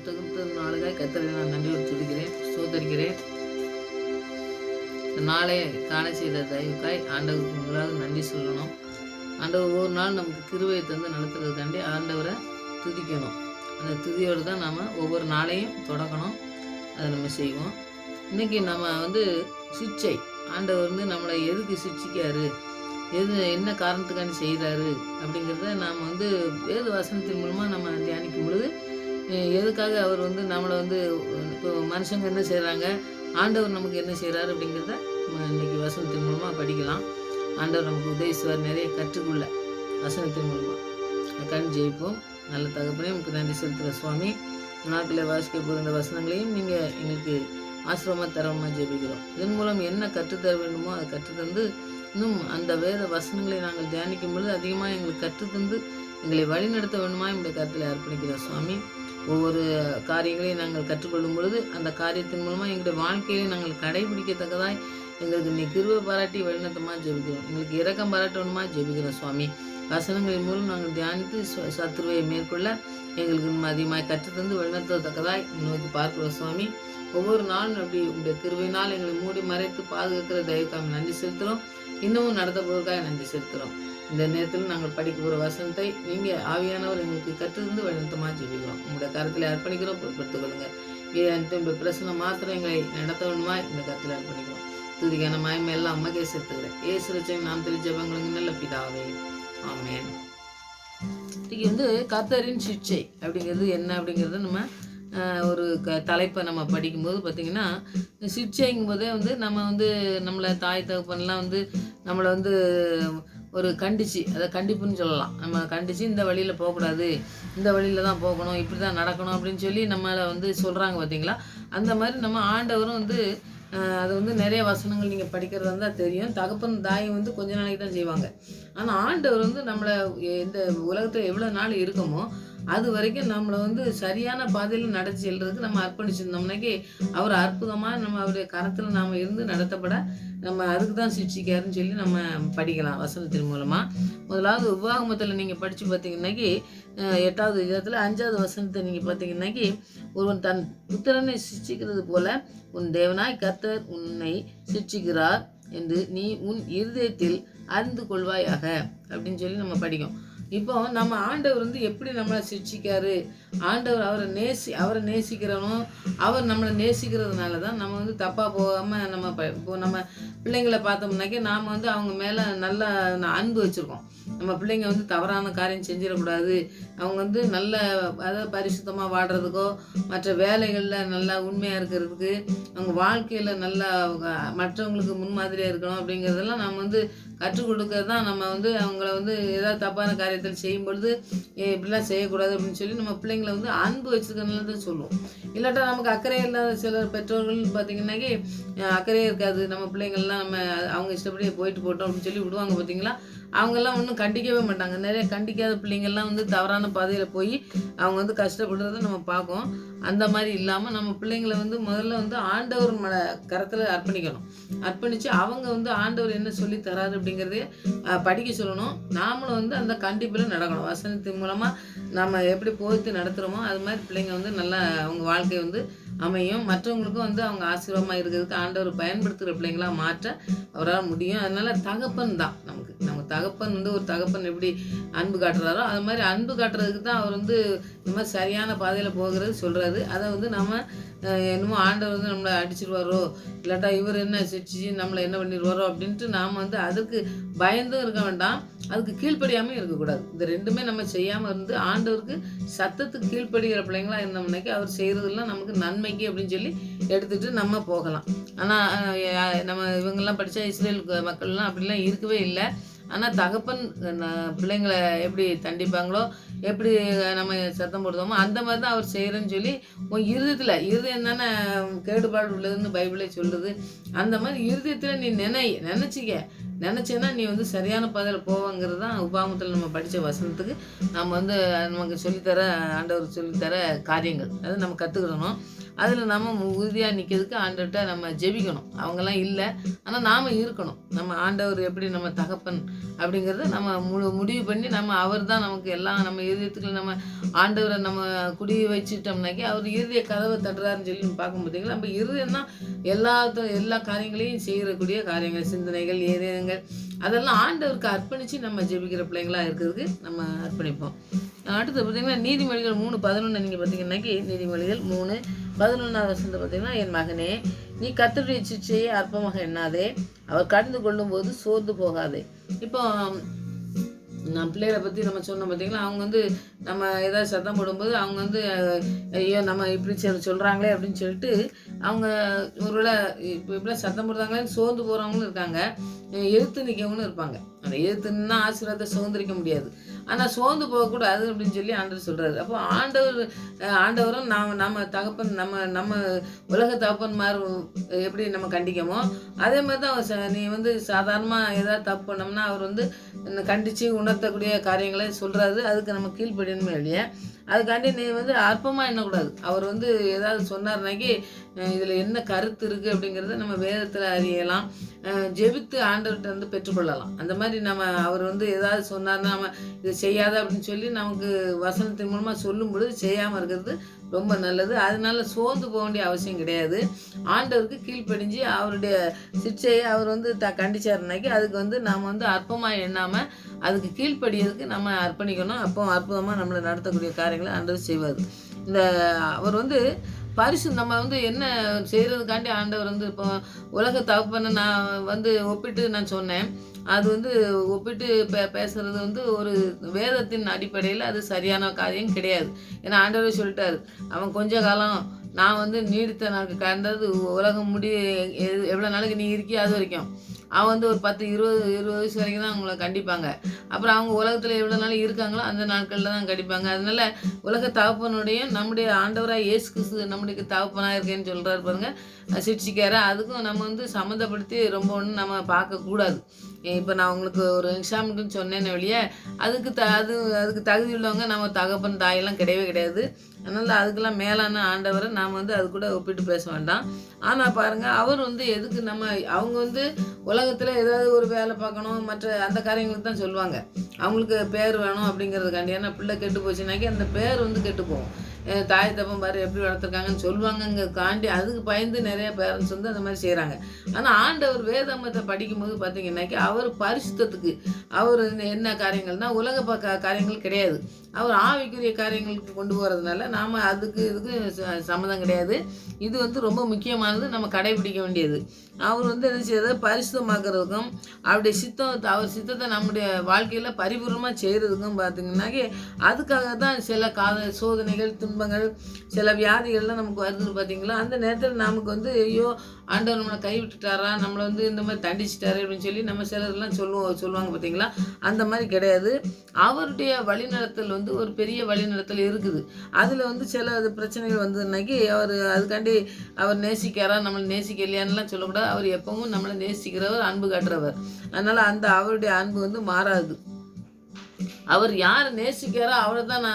தகுந்த நாளுக்காய் கர்த்தரை நான் நன்றியோடு துதிக்கிறேன், ஸ்தோத்தரிக்கிறேன். இந்த நாளை காண செய்த தயவுக்காய் ஆண்டவருக்கு முதலாவது நன்றி சொல்லணும். ஆண்டவர் ஒவ்வொரு நாள் நமக்கு கிருபையை தந்து நடத்துறதுக்காண்டி ஆண்டவரை துதிக்கணும். அந்த துதியோடு தான் நாம் ஒவ்வொரு நாளையும் தொடங்கணும். அதை நம்ம செய்வோம். இன்றைக்கி நம்ம சிக்ஷை, ஆண்டவர் நம்மளை எதுக்கு சிக்ஷிக்காரு, என்ன காரணத்துக்காண்டி செய்கிறாரு அப்படிங்கிறத நாம் வேத வசனத்தின் மூலமாக நம்ம தியானிக்கும் பொழுது எதுக்காக அவர் நம்மளை இப்போ மனுஷங்க என்ன செய்கிறாங்க, ஆண்டவர் நமக்கு என்ன செய்கிறாரு அப்படிங்கிறத நம்ம இன்றைக்கி வசனத்தின் மூலமாக படிக்கலாம். ஆண்டவர் நமக்கு உதவிசுவார் நிறைய கற்றுக்கொள்ள வசனத்தின் மூலமாக கண் ஜெயிப்போம். நல்ல தகப்பனே நமக்கு நன்றி செலுத்துகிற சுவாமி, நாட்களில் வாசிக்க போகிற இந்த வசனங்களையும் நீங்கள் எங்களுக்கு ஆசிரமமாக தரமாக ஜெபிக்கிறோம். இதன் மூலம் என்ன கற்றுத்தர வேண்டுமோ அதை கற்றுத்தந்து இன்னும் அந்த வேத வசனங்களை நாங்கள் தியானிக்கும் பொழுது அதிகமாக எங்களுக்கு கற்றுத்தந்து எங்களை வழிநடத்த வேண்டுமா என்னுடைய கருத்தில் அர்ப்பணிக்கிறோம் சுவாமி. ஒவ்வொரு காரியங்களையும் நாங்கள் கற்றுக்கொள்ளும் பொழுது அந்த காரியத்தின் மூலமாக எங்களுடைய வாழ்க்கையை நாங்கள் கடைபிடிக்கத்தக்கதாய் எங்களுக்கு நீ கிருபை பாராட்டி வழிநடத்தமாக ஜெபிக்கிறோம். எங்களுக்கு இரக்கம் பாராட்டணுமா ஜெபிக்கிறோம் சுவாமி. வசனங்களின் மூலம் நாங்கள் தியானித்து சத்துருவை மேற்கொள்ள எங்களுக்கு அதிகமாக கற்றுத்தந்து வழிநடத்தத்தக்கதாய் நோக்கி பார்க்கிறோம் சுவாமி. ஒவ்வொரு நாளும் அப்படி உங்களுடைய கிருபையினால் எங்களை மூடி மறைத்து பாதுகாக்கிற தயவுக்காக நன்றி செலுத்துகிறோம். இன்னமும் நடத்த போவதற்காக நன்றி செலுத்துகிறோம். இந்த நேரத்தில் நாங்கள் படிக்க போகிற வசனத்தை நீங்கள் ஆவியானவர் எங்களுக்கு கற்றிருந்து வழிநடத்தமாக ஜெபிக்கிறோம். உங்களுடைய கருத்தில் அர்ப்பணிக்கிறோம், பொறுப்படுத்திக் கொள்ளுங்கள். இந்த பிரச்சனை மாத்திரம் எங்களை நடத்த வேண்டுமா இந்த கருத்தில் அர்ப்பணிக்கிறோம். துதிக்கான மயமை எல்லாம் அம்மகே செலுத்துகிறேன். ஏசு ரட்சகன் நாம் ஜெபங்களுக்கு நல்ல பிதாவே, ஆமென். இன்னைக்கு கர்த்தரின் சிக்ஷை அப்படிங்கிறது என்ன அப்படிங்கிறத நம்ம ஒரு தலைப்பை நம்ம படிக்கும்போது பார்த்திங்கன்னா, சிக்ஷைங்கும் போதே நம்ம நம்மளை தாய் தகப்பன்லாம் நம்மளை ஒரு கண்டிச்சு, அதை கண்டிப்புன்னு சொல்லலாம். நம்ம கண்டித்து இந்த வழியில் போகக்கூடாது, இந்த வழியில் தான் போகணும், இப்படி தான் நடக்கணும் அப்படின்னு சொல்லி நம்மளை சொல்கிறாங்க பார்த்திங்களா. அந்த மாதிரி நம்ம ஆண்டவரும் அது நிறைய வசனங்கள் நீங்கள் படிக்கிறதா இருந்தால் தெரியும். தகப்பன் தாயும் கொஞ்ச நாளைக்கு தான் செய்வாங்க. ஆனால் ஆண்டவர் நம்மளை இந்த உலகத்தில் எவ்வளோ நாள் இருக்கமோ அது வரைக்கும் நம்மளை சரியான பாதையில் நடத்தி செல்றதுக்கு நம்ம அர்ப்பணிச்சிருந்தோம்னாக்கி அவர் அற்புதமாக நம்ம அவருடைய கரத்தில் நாம் இருந்து நடத்தப்பட நம்ம அதுக்கு தான் சிக்ஷிக்காருன்னு சொல்லி நம்ம படிக்கலாம் வசனத்தின் மூலமாக. முதலாவது உபாகமத்தில் நீங்கள் படித்து பார்த்தீங்கன்னாக்கி 8வது அதிகாரத்தில் 5வது வசனத்தை நீங்கள் பார்த்தீங்கன்னாக்கி, ஒருவன் தன் புத்திரனை சிக்ஷிக்கிறது போல உன் தேவனாய் கர்த்தர் உன்னை சிக்ஷிக்கிறார் என்று நீ உன் இருதயத்தில் அறிந்து கொள்வாயாக அப்படின்னு சொல்லி நம்ம படிக்கும். இப்போ நம்ம ஆண்டவர் எப்படி நம்மளை சிக்ஷிக்காரு, ஆண்டவர் அவரை நேசிக்கிறனும், அவர் நம்மளை நேசிக்கிறதுனால தான் நம்ம தப்பாக போகாமல் இப்போ நம்ம பிள்ளைங்களை பார்த்தோம்னாக்கி நாம் அவங்க மேலே நல்ல அன்பு வச்சுருக்கோம். நம்ம பிள்ளைங்க தவறான காரியம் செஞ்சிடக்கூடாது, அவங்க நல்ல அதாவது பரிசுத்தமாக வாடுறதுக்கோ மற்ற வேலைகளில் நல்லா உண்மையாக இருக்கிறதுக்கு, அவங்க வாழ்க்கையில் நல்லா மற்றவங்களுக்கு முன்மாதிரியாக இருக்கணும் அப்படிங்கிறதெல்லாம் நம்ம கற்றுக் கொடுக்கறது தான். நம்ம அவங்கள ஏதாவது தப்பான காரியத்தில் செய்யும் பொழுது இப்படிலாம் செய்யக்கூடாது அப்படின்னு சொல்லி நம்ம பிள்ளைங்களை அன்பு வச்சுருக்கனால தான் சொல்லுவோம். இல்லாட்டா நமக்கு அக்கறை இல்லாத சில பெற்றோர்கள் பார்த்திங்கன்னாக்கி அக்கறையே இருக்காது, நம்ம பிள்ளைங்கள்லாம் நம்ம அவங்க இஷ்டப்படியே போயிட்டு போட்டோம் அப்படின்னு சொல்லி விடுவாங்க பார்த்திங்களா. அவங்கெல்லாம் ஒன்றும் கண்டிக்கவே மாட்டாங்க. நிறைய கண்டிக்காத பிள்ளைங்கள்லாம் தவறான பாதையில் போய் அவங்க கஷ்டப்படுறத நம்ம பார்க்கோம். அந்த மாதிரி இல்லாமல் நம்ம பிள்ளைங்களை முதல்ல ஆண்டவர் கரத்தில் அர்ப்பணிக்கணும். அர்ப்பணித்து அவங்க ஆண்டவர் என்ன சொல்லி தராரு அப்படிங்கிறதே படிக்க சொல்லணும். நாமளும் அந்த கண்டிப்பில் நடக்கணும். வசனத்தின் மூலமாக நம்ம எப்படி போய்த்து நடத்துகிறோமோ அது மாதிரி பிள்ளைங்க நல்லா அவங்க வாழ்க்கை அமையும். மற்றவங்களுக்கும் அவங்க ஆசீர்வாதமாக இருக்கிறதுக்கு ஆண்டவர் பயன்படுத்துகிற பிள்ளைங்களாக மாற்ற அவரால் முடியும். அதனால் தகப்பன் தான் நம்ம தகப்பன் ஒரு தகப்பன் எப்படி அன்பு காட்டுறாரோ அது மாதிரி அன்பு காட்டுறதுக்கு தான் அவர் இந்த மாதிரி சரியான பாதையில் போகிறது சொல்கிறாரு. அதை நம்ம என்னமோ ஆண்டவர் நம்மளை அடிச்சிடுவாரோ, இல்லாட்டா இவர் என்ன சிரிச்சு நம்மளை என்ன பண்ணிடுவாரோ அப்படின்ட்டு நாம் அதுக்கு பயந்தும் இருக்க வேண்டாம், அதுக்கு கீழ்ப்படியாமல் இருக்கக்கூடாது. இந்த ரெண்டுமே நம்ம செய்யாமல் ஆண்டவருக்கு சத்தத்துக்கு கீழ்ப்படுகிற பிள்ளைங்களா இருந்தோம்னாக்கி அவர் செய்கிறதுலாம் நமக்கு நன்மைக்கு அப்படின்னு சொல்லி எடுத்துகிட்டு நம்ம போகலாம். ஆனால் நம்ம இவங்கெல்லாம் படித்தா இஸ்ரேல் மக்கள்லாம் அப்படிலாம் இருக்கவே இல்லை. ஆனால் தகப்பன் பிள்ளைங்களை எப்படி தண்டிப்பாங்களோ, எப்படி நம்ம சத்தம் போடுதோமோ அந்த மாதிரி தான் அவர் செய்கிறேன்னு சொல்லி உன் இருதயம் தானே கேடுபாடு உள்ளதுன்னு பைபிளே சொல்லுது. அந்த மாதிரி இருதயத்தில் நீ நினச்சேன்னா நீ சரியான பாதையில் போவாங்கிறது தான் உபாகமத்தில் நம்ம படித்த வசனத்துக்கு நம்ம நமக்கு சொல்லித்தர ஆண்டவர் சொல்லித்தர காரியங்கள் அதை நம்ம கற்றுக்கிடணும். அதில் நம்ம உறுதியாக நிற்கிறதுக்கு ஆண்டவர்கிட்ட நம்ம ஜெபிக்கணும். அவங்கெல்லாம் இல்லை, ஆனால் நாம் இருக்கணும். நம்ம ஆண்டவர் எப்படி நம்ம தகப்பன் அப்படிங்கிறத நம்ம முடிவு பண்ணி அவர் தான் நமக்கு எல்லாம். நம்ம இருதயத்துக்குள்ள நம்ம ஆண்டவரை நம்ம குடி வச்சுட்டோம்னாக்கி அவர் இருதய கதவை தட்டுறாருன்னு சொல்லி நம்ம பார்க்க பார்த்தீங்களா. நம்ம இருதயம் தான் எல்லா காரியங்களையும் செய்யக்கூடிய காரியங்கள், சிந்தனைகள், ஏதேங்கள் அதெல்லாம் ஆண்டவருக்கு அர்ப்பணித்து நம்ம ஜெபிக்கிற பிள்ளைங்களாக இருக்கிறதுக்கு நம்ம அர்ப்பணிப்போம். அடுத்து பார்த்திங்கன்னா நீதிமொழிகள் 3:11 நீங்கள் பார்த்தீங்கன்னாக்கி நீதிமொழிகள் 3:11 பார்த்தீங்கன்னா, என் மகனே, நீ கர்த்தருடைய சிட்சையை அற்பமாக எண்ணாதே, அவர் கடந்து கொள்ளும்போது சோர்ந்து போகாதே. இப்போ நம்ம பிள்ளைகளை பற்றி நம்ம சொன்னோம் பார்த்தீங்களா, அவங்க நம்ம ஏதாவது சத்தம் போடும்போது அவங்க ஐயோ நம்ம இப்படி சொல்கிறாங்களே அப்படின்னு சொல்லிட்டு அவங்க ஒருவேளை இப்படிலாம் சத்தம் போடுறாங்களேன்னு சோர்ந்து போகிறவங்களும் இருக்காங்க, எதிர்த்து நிற்கவங்களும் இருப்பாங்க. அந்த எதிர்த்துன்னா ஆசீர்வாதத்தை சுதந்திரிக்க முடியாது, ஆனால் சோர்ந்து போகக்கூடாது அப்படின்னு சொல்லி ஆண்டவர் சொல்கிறாரு. அப்போ ஆண்டவரும் நம்ம தகப்பன் நம்ம உலக தகப்பன்மார் எப்படி நம்ம கண்டிக்கமோ அதே மாதிரி தான் நீ சாதாரணமாக ஏதாவது தப்பு பண்ணோம்னா அவர் கண்டித்து உணர்த்தக்கூடிய காரியங்களை சொல்கிறாரு. அதுக்கு நம்ம கீழ்ப்படியணுமே இல்லையா. அதுக்காண்டி நீ அற்பமாக எண்ணக்கூடாது. அவர் ஏதாவது சொன்னார்னாக்கி இதில் என்ன கருத்து இருக்குது அப்படிங்கிறத நம்ம வேதத்தில் அறியலாம், ஜெபித்து ஆண்டவர்கிட்ட பெற்றுக்கொள்ளலாம். அந்த மாதிரி நம்ம அவர் ஏதாவது சொன்னார்னா நம்ம இது செய்யாத அப்படின்னு சொல்லி நமக்கு வசனத்தின் மூலமாக சொல்லும் பொழுது செய்யாமல் இருக்கிறது ரொம்ப நல்லது. அதனால சோர்ந்து போக வேண்டிய அவசியம் கிடையாது. ஆண்டவருக்கு கீழ்ப்படிஞ்சு அவருடைய சிக்ஷையை அவர் கண்டிச்சாருனாக்கி அதுக்கு நாம் அற்பமாக எண்ணாமல் அதுக்கு கீழ்ப்படியதுக்கு நம்ம அர்ப்பணிக்கணும். அப்போ அற்புதமாக நம்மளை நடத்தக்கூடிய காரியங்களை ஆண்டவர் செய்வார். அவர் பரிசு நம்ம என்ன செய்கிறதுக்காண்டி ஆண்டவர் இப்போ உலக தகப்பனை நான் ஒப்பிட்டு நான் சொன்னேன். அது ஒப்பிட்டு பேசுகிறது ஒரு வேதத்தின் அடிப்படையில் அது சரியான காரியம் கிடையாது. ஏன்னா ஆண்டவரே சொல்லிட்டாரு, அவன் கொஞ்ச காலம் நான் நீடித்த நாளுக்கு கடந்தது உலகம் எவ்வளோ நாளைக்கு நீ இருக்கியோ அது வரைக்கும். அவன் ஒரு 10-20 வயசு வரைக்கும் தான் அவங்கள கண்டிப்பாங்க. அப்புறம் அவங்க உலகத்தில் எவ்வளோ நாள் இருக்காங்களோ அந்த நாட்களில் தான் கண்டிப்பாங்க. அதனால உலக தகப்பனுடைய நம்முடைய ஆண்டவராக இயேசு கிறிஸ்து நம்முடைய தகப்பனாக இருக்கேன்னு சொல்கிறாரு பாருங்க, சிட்சிக்கார. அதுக்கும் நம்ம சம்மந்தப்படுத்தி ரொம்ப ஒன்றும் நம்ம பார்க்கக்கூடாது. இப்போ நான் உங்களுக்கு ஒரு எக்ஸாம்பிளுக்குன்னு சொன்னேன்னு வெளியே அதுக்கு தகுதி உள்ளவங்க நம்ம தகப்பன் தாயெல்லாம் கிடையவே கிடையாது. அதனால் அதுக்கெல்லாம் மேலான ஆண்டவரை நாம் அது கூட ஒப்பிட்டு பேச வேண்டாம். ஆனால் பாருங்கள், அவர் எதுக்கு அவங்க உலகத்தில் ஏதாவது ஒரு வேலை பார்க்கணும், மற்ற அந்த காரியங்களுக்கு தான் சொல்லுவாங்க. அவங்களுக்கு பேர் வேணும் அப்படிங்கிறதுக்காண்டி. ஏன்னா பிள்ளை கெட்டு போச்சுனாக்கி அந்த பேர் கெட்டு போகும். தாய் தப்பம் பாரு எப்படி வளர்த்துருக்காங்கன்னு சொல்லுவாங்கங்கிறதுக்காண்டி அதுக்கு பயந்து நிறைய பேரண்ட்ஸ் அந்த மாதிரி செய்கிறாங்க. ஆனால் ஆண்டவர் வேதாமத்தை படிக்கும்போது பார்த்தீங்கன்னாக்கி அவர் பரிசுத்தத்துக்கு அவர் என்ன காரியங்கள்னால் உலக காரியங்கள் கிடையாது, அவர் ஆவிக்குரிய காரியங்களுக்கு கொண்டு போகிறதுனால நாம் இதுக்கு சம்மதம் கிடையாது. இது ரொம்ப முக்கியமானது, நம்ம கடைபிடிக்க வேண்டியது. அவர் என்ன செய்யறது, பரிசுத்தமாக்குறதுக்கும் அவருடைய அவர் சித்தத்தை நம்முடைய வாழ்க்கையில் பரிபூர்ணமாக செய்கிறதுக்கும் பார்த்தீங்கன்னாக்கி அதுக்காக தான் சில சோதனைகள், துன்பங்கள், சில வியாதிகள்லாம் நமக்கு வருது பார்த்தீங்களா. அந்த நேரத்தில் நமக்கு ஐயோ ஆண்டவர் நம்மளை கைவிட்டுட்டாரா, நம்மளை இந்த மாதிரி தண்டிச்சிட்டாரு அப்படின்னு சொல்லி நம்ம சிலர்லாம் சொல்லுவாங்க பார்த்தீங்களா. அந்த மாதிரி கிடையாது. அவருடைய வழிநடத்தல் ஒரு பெரிய வழிநடத்தல் இருக்குது. அதில் சில பிரச்சனைகள் வந்ததுனாக்கி அவர் அதுக்காண்டி அவர் நேசிக்காரா, நம்மளை நேசிக்கலையான்லாம் சொல்லக்கூடாது. அவர் எப்பவும் நம்மளை நேசிக்கிறவர், அன்பு காட்டுறவர். அதனால் அவருடைய அன்பு மாறாது. அவர் யார் நேசிக்கிறாரோ அவரை தான்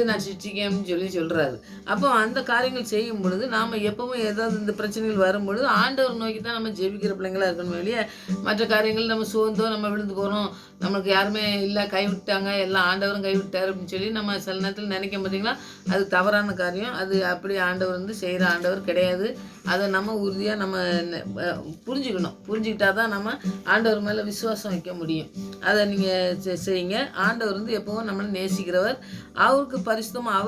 நான் சிரிச்சிக்கேன்னு சொல்கிறாரு. அப்போ அந்த காரியங்கள் செய்யும் பொழுது நாம் எப்பவும் ஏதாவது இந்த பிரச்சனைகள் வரும்பொழுது ஆண்டவர் நோக்கி தான் நம்ம ஜெபிக்கிற பிள்ளைங்களாக இருக்கணும். வெளியே மற்ற காரியங்கள் நம்ம சோர்ந்தோ நம்ம விழுந்து போகிறோம், நம்மளுக்கு யாருமே இல்லை, கைவிட்டாங்க, எல்லாம் ஆண்டவரும் கைவிட்டார் அப்படின்னு சொல்லி நம்ம சில நேரத்தில் நினைக்க பார்த்தீங்களா. அது தவறான காரியம். அது அப்படி ஆண்டவர் செய்கிற ஆண்டவர் கிடையாது. அதை நம்ம உறுதியாக நம்ம புரிஞ்சுக்கிட்டா தான் நம்ம ஆண்டவர் மேலே விசுவாசம் வைக்க முடியும். அதை நீங்கள் செய்யுங்க. ஆண்டவர் எப்பவும் நம்மளை நேசிக்கிறவர். அவருக்கு பரிசுத்தமாக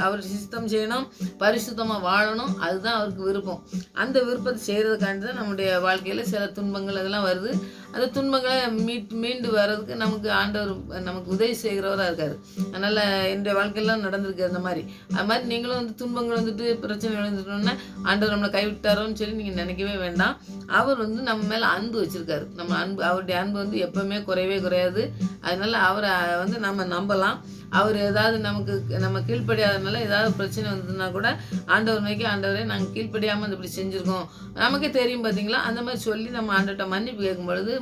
அவர் சித்தம் செய்யணும், பரிசுத்தமாக வாழணும், அதுதான் அவருக்கு விருப்பம். அந்த விருப்பத்தை செய்கிறதுக்காண்டி தான் நம்முடைய வாழ்க்கையில் சில துன்பங்கள் அதெல்லாம் வருது. அந்த துன்பங்களை மீண்டு வர்றதுக்கு நமக்கு ஆண்டவர் நமக்கு உதவி செய்கிறவராக இருக்கார். அதனால் என்னுடைய வாழ்க்கையெல்லாம் நடந்திருக்கு அந்த மாதிரி. அது மாதிரி நீங்களும் துன்பங்கள் பிரச்சனை வந்துட்டோன்னா ஆண்டவர் நம்மளை கைவிட்டாரோன்னு சொல்லி நீங்கள் நினைக்கவே வேண்டாம். அவர் நம்ம மேலே அன்பு வச்சுருக்காரு. அவருடைய அன்பு எப்போவுமே குறையவே குறையாது. அதனால் அவரை நம்ம நம்பலாம். அவர் ஏதாவது நம்ம கீழ்ப்படியாதனால ஏதாவது பிரச்சனை வந்ததுன்னா கூட ஆண்டவர் நோக்கி, ஆண்டவரே நாங்கள் கீழ்ப்படியாமல் இப்படி செஞ்சுருக்கோம், நமக்கே தெரியும் பார்த்தீங்களா, அந்த மாதிரி சொல்லி நம்ம ஆண்டவர்கிட்ட மன்னிப்பு கேட்கும் பொழுது